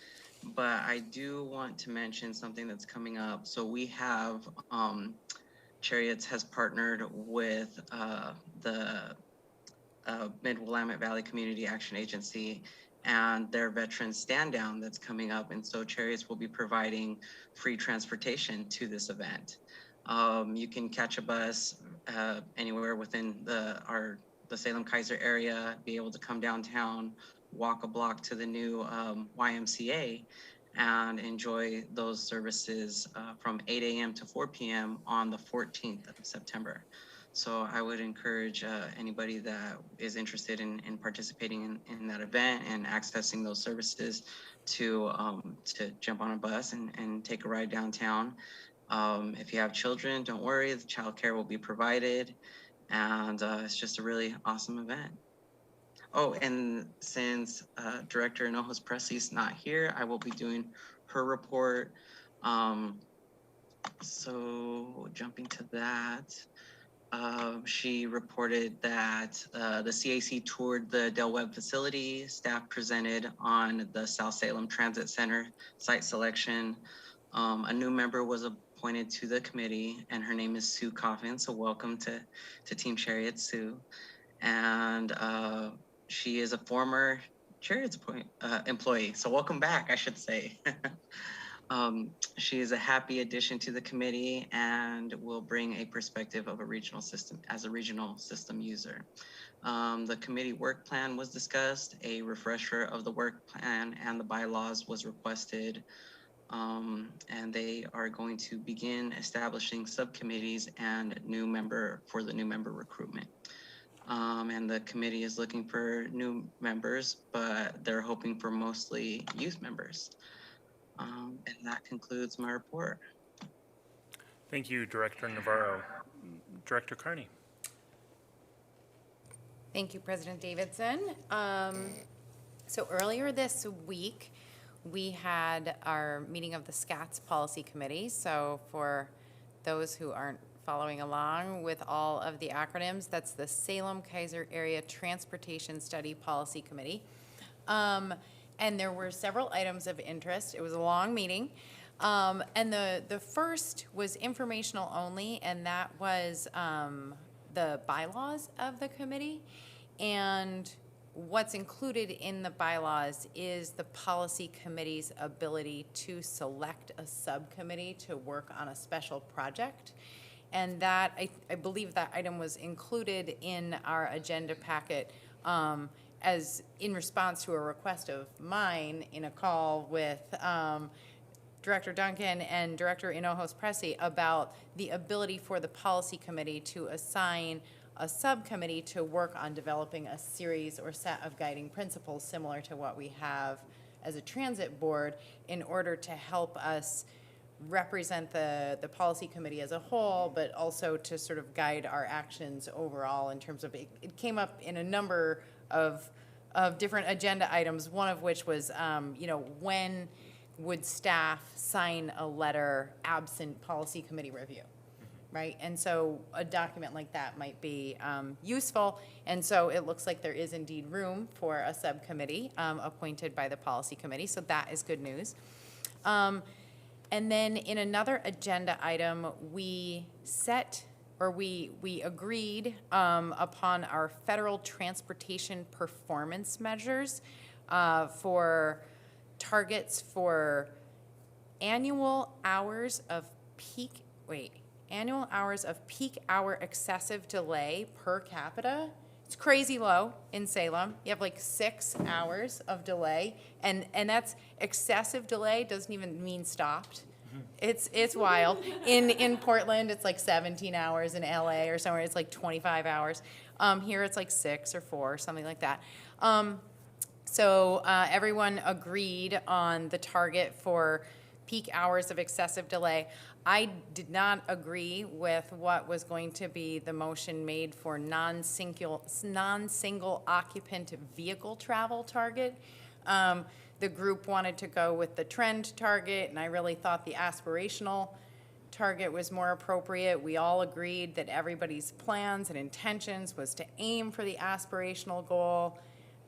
But I do want to mention something that's coming up. So we have, Cherriots has partnered with the Mid-Willamette Valley Community Action Agency and their veteran stand down that's coming up. And so Cherriots will be providing free transportation to this event. You can catch a bus anywhere within the Salem Kaiser area, be able to come downtown, walk a block to the new YMCA, and enjoy those services from 8 a.m. to 4 p.m. on the 14th of September. So I would encourage anybody that is interested in participating in that event and accessing those services to jump on a bus and take a ride downtown. If you have children, don't worry, the child care will be provided, and it's just a really awesome event. Oh, and since Director Hinojos Presi's not here, I will be doing her report. So jumping to that, she reported that the CAC toured the Del Webb facility. Staff presented on the South Salem Transit Center site selection. A new member was appointed to the committee, and her name is Sue Coffin. So welcome to Team Cherriots, Sue. And she is a former Cherriots employee. So welcome back, I should say. She is a happy addition to the committee and will bring a perspective of a regional system as a regional system user. The committee work plan was discussed. A refresher of the work plan and the bylaws was requested. And they are going to begin establishing subcommittees and the new member recruitment. And the committee is looking for new members, but they're hoping for mostly youth members. And that concludes my report. Thank you, Director Navarro. Director Carney. Thank you, President Davidson. So earlier this week, we had our meeting of the Scots Policy Committee. So for those who aren't following along with all of the acronyms, that's the Salem Kaiser Area Transportation Study Policy Committee. And there were several items of interest. It was a long meeting. And the first was informational only, and that was the bylaws of the committee. And what's included in the bylaws is the policy committee's ability to select a subcommittee to work on a special project. And that, I believe that item was included in our agenda packet as in response to a request of mine in a call with Director Duncan and Director Hinojos Pressy about the ability for the policy committee to assign a subcommittee to work on developing a series or set of guiding principles similar to what we have as a transit board in order to help us represent the policy committee as a whole, but also to sort of guide our actions overall in terms of, it came up in a number of different agenda items, one of which was, when would staff sign a letter absent policy committee review, right? And so a document like that might be useful. And so it looks like there is indeed room for a subcommittee appointed by the policy committee. So that is good news. And then in another agenda item, we agreed upon our federal transportation performance measures for targets for annual hours of peak hour excessive delay per capita. It's crazy low in Salem. You have like 6 hours of delay, and that's excessive delay, doesn't even mean stopped. It's wild. In Portland, it's like 17 hours. In LA or somewhere, it's like 25 hours. Here, it's like 6 or 4, something like that. So everyone agreed on the target for peak hours of excessive delay. I did not agree with what was going to be the motion made for non-single occupant vehicle travel target. The group wanted to go with the trend target, and I really thought the aspirational target was more appropriate. We all agreed that everybody's plans and intentions was to aim for the aspirational goal,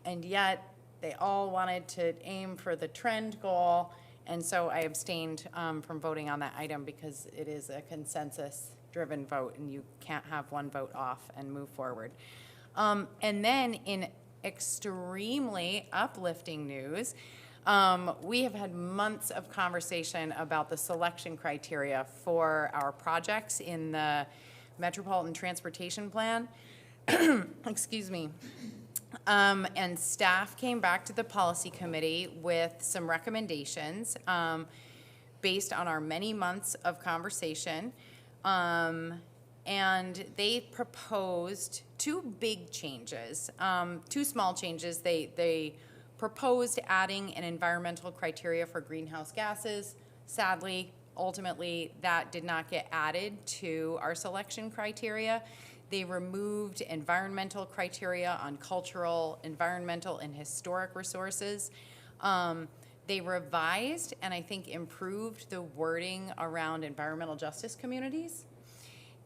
and yet they all wanted to aim for the trend goal. And so I abstained from voting on that item because it is a consensus-driven vote, and you can't have one vote off and move forward. And then in extremely uplifting news, we have had months of conversation about the selection criteria for our projects in the Metropolitan Transportation Plan. Excuse me. And staff came back to the policy committee with some recommendations based on our many months of conversation. And they proposed 2 big changes, 2 small changes. They proposed adding an environmental criteria for greenhouse gases. Sadly, ultimately, that did not get added to our selection criteria. They removed environmental criteria on cultural, environmental, and historic resources. They revised and I think improved the wording around environmental justice communities.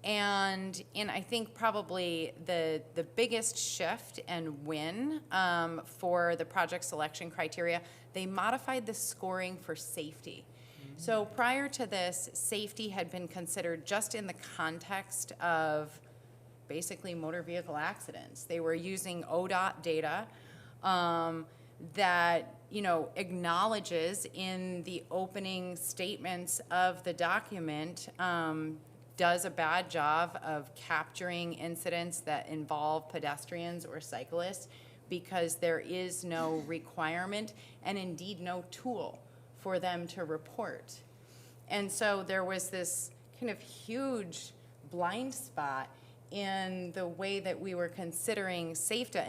And I think probably the biggest shift and win for the project selection criteria, they modified the scoring for safety. So prior to this, safety had been considered just in the context of basically motor vehicle accidents. They were using ODOT data that, acknowledges in the opening statements of the document, does a bad job of capturing incidents that involve pedestrians or cyclists because there is no requirement and indeed no tool for them to report. And so there was this kind of huge blind spot in the way that we were considering safety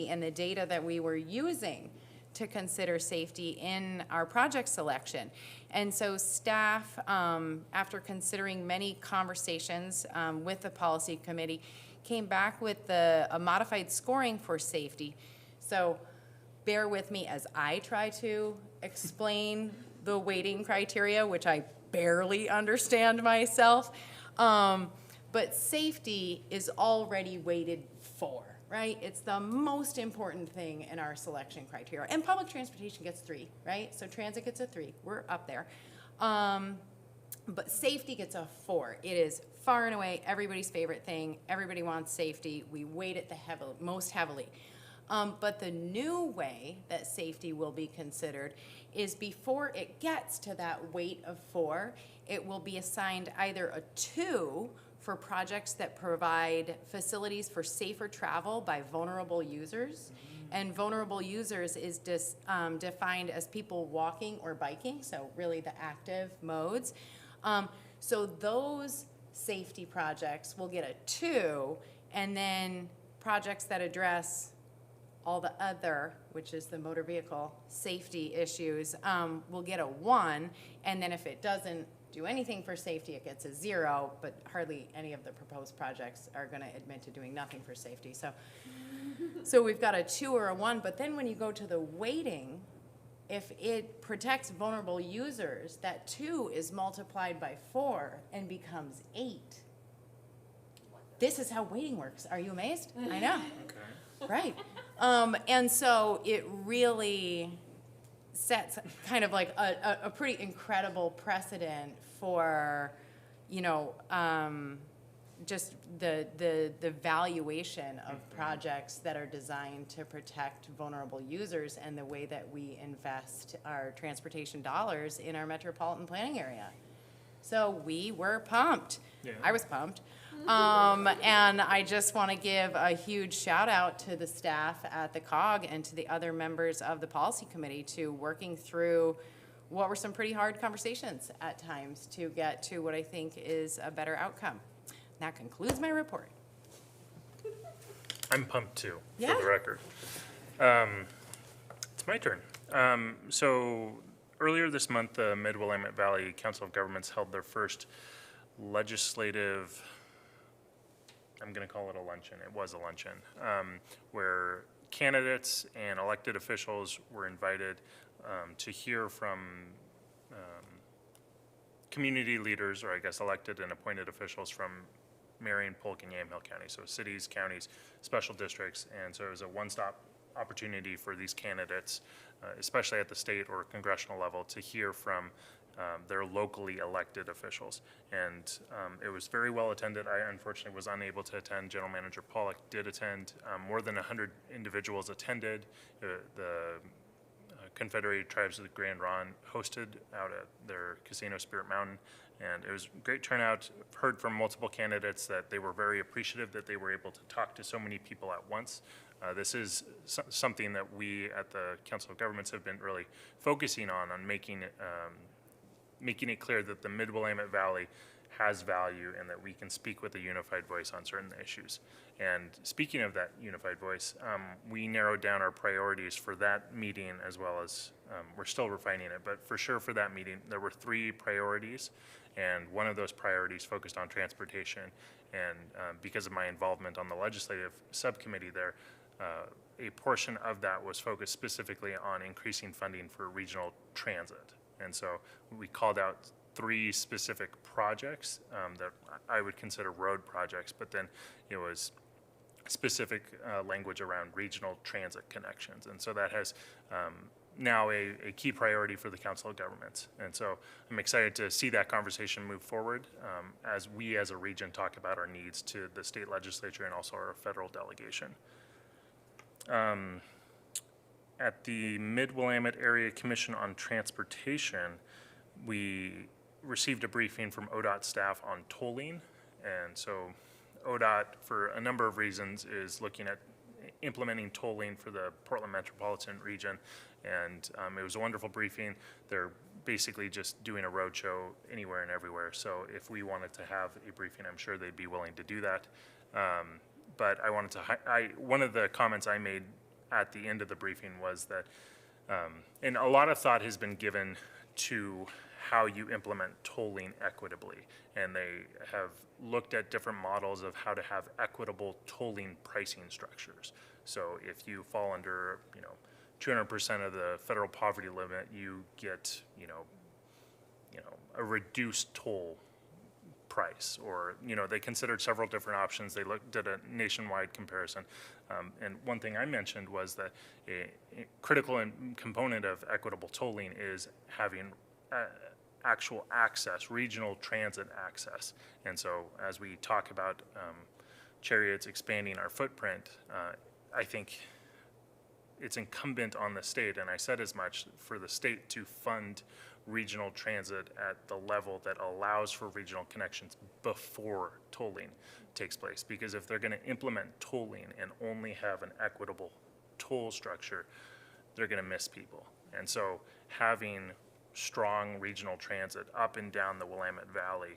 and the data that we were using to consider safety in our project selection. And so staff, after considering many conversations with the policy committee, came back with a modified scoring for safety. So bear with me as I try to explain the weighting criteria, which I barely understand myself. But safety is already weighted 4, right? It's the most important thing in our selection criteria. And public transportation gets 3, right? So transit gets a 3. We're up there. But safety gets a 4. It is far and away everybody's favorite thing. Everybody wants safety. We weight it most heavily. But the new way that safety will be considered is before it gets to that weight of 4, it will be assigned either a 2 for projects that provide facilities for safer travel by vulnerable users. And vulnerable users is defined as people walking or biking, so really the active modes. So those safety projects will get a 2, and then projects that address all the other, which is the motor vehicle safety issues, will get a 1, and then if it doesn't do anything for safety, it gets a 0, but hardly any of the proposed projects are gonna admit to doing nothing for safety. So we've got a 2 or a 1, but then when you go to the weighting, if it protects vulnerable users, that 2 is multiplied by 4 and becomes 8. This is how weighting works. Are you amazed? I know. Okay. Right. And so it really sets kind of like a pretty incredible precedent for, just the valuation of projects that are designed to protect vulnerable users and the way that we invest our transportation dollars in our metropolitan planning area. So we were pumped. Yeah. I was pumped. And I just want to give a huge shout out to the staff at the COG and to the other members of the policy committee to working through what were some pretty hard conversations at times to get to what I think is a better outcome. That concludes my report. I'm pumped too, Yeah. for the record. It's my turn. So earlier this month, the Mid-Willamette Valley Council of Governments held their first legislative, I'm going to call it a luncheon, it was a luncheon, where candidates and elected officials were invited to hear from community leaders, or I guess elected and appointed officials from Marion, Polk, and Yamhill County, so cities, counties, special districts, and so it was a one-stop opportunity for these candidates, especially at the state or congressional level, to hear from their locally elected officials. And it was very well attended. I unfortunately was unable to attend. General Manager Pollock did attend. More than 100 individuals attended. The Confederated Tribes of the Grand Ronde hosted out at their casino, Spirit Mountain, and it was a great turnout. Heard from multiple candidates that they were very appreciative that they were able to talk to so many people at once. This is something that we at the Council of Governments have been really focusing on making it clear that the Mid-Willamette Valley has value and that we can speak with a unified voice on certain issues. And speaking of that unified voice, we narrowed down our priorities for that meeting, as well as, we're still refining it, but for sure for that meeting, there were 3 priorities, and one of those priorities focused on transportation. And because of my involvement on the legislative subcommittee there, a portion of that was focused specifically on increasing funding for regional transit. And so we called out 3 specific projects that I would consider road projects, but then it was specific language around regional transit connections. And so that has now a key priority for the Council of Governments. And so I'm excited to see that conversation move forward as we as a region talk about our needs to the state legislature and also our federal delegation. At the Mid-Willamette Area Commission on Transportation, we received a briefing from ODOT staff on tolling. And so ODOT, for a number of reasons, is looking at implementing tolling for the Portland metropolitan region. And it was a wonderful briefing. They're basically just doing a roadshow anywhere and everywhere. So if we wanted to have a briefing, I'm sure they'd be willing to do that. But I wanted to, one of the comments I made at the end of the briefing was that, and a lot of thought has been given to how you implement tolling equitably. And they have looked at different models of how to have equitable tolling pricing structures. So if you fall under, 200% of the federal poverty limit, you get, a reduced toll price, or, they considered several different options. They did a nationwide comparison. And one thing I mentioned was that a critical component of equitable tolling is having actual access, regional transit access. And so as we talk about Cherriots expanding our footprint, I think it's incumbent on the state, and I said as much, for the state to fund regional transit at the level that allows for regional connections before tolling takes place. Because if they're going to implement tolling and only have an equitable toll structure, they're going to miss people. And so having strong regional transit up and down the Willamette Valley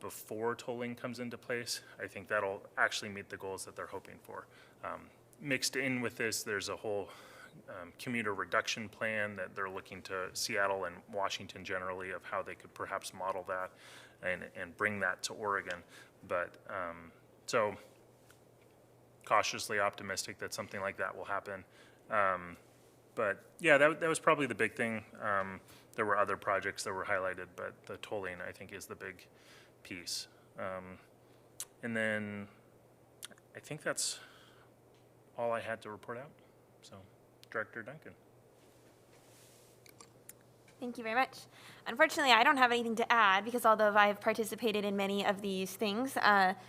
before tolling comes into place, I think that'll actually meet the goals that they're hoping for. Mixed in with this, there's a whole commuter reduction plan that they're looking to Seattle and Washington generally of how they could perhaps model that and bring that to Oregon. But so cautiously optimistic that something like that will happen. But yeah, that was probably the big thing. There were other projects that were highlighted, but the tolling, I think, is the big piece. And then I think that's all I had to report out. So, Director Duncan. Thank you very much. Unfortunately, I don't have anything to add because although I've participated in many of these things,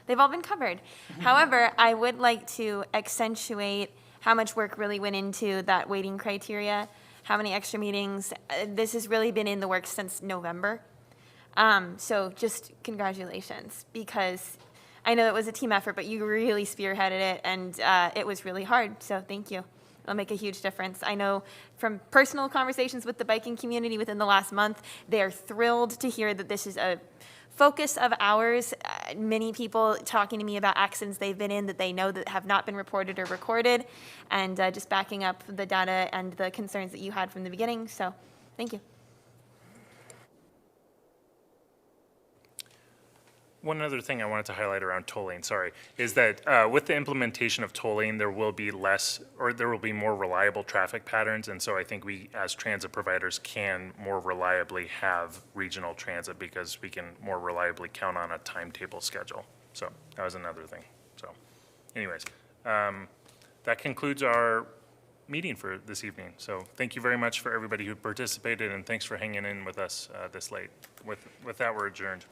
they've all been covered. However, I would like to accentuate how much work really went into that weighting criteria, how many extra meetings. This has really been in the works since November. So just congratulations, because I know it was a team effort, but you really spearheaded it, and it was really hard, so thank you. It'll make a huge difference. I know from personal conversations with the biking community within the last month, they are thrilled to hear that this is a focus of ours. Many people talking to me about accidents they've been in that they know that have not been reported or recorded, and just backing up the data and the concerns that you had from the beginning, so thank you. One other thing I wanted to highlight around tolling, sorry, is that with the implementation of tolling, there will be more reliable traffic patterns. And so I think we, as transit providers, can more reliably have regional transit because we can more reliably count on a timetable schedule. So that was another thing. So anyways, that concludes our meeting for this evening. So thank you very much for everybody who participated, and thanks for hanging in with us this late. With that, we're adjourned.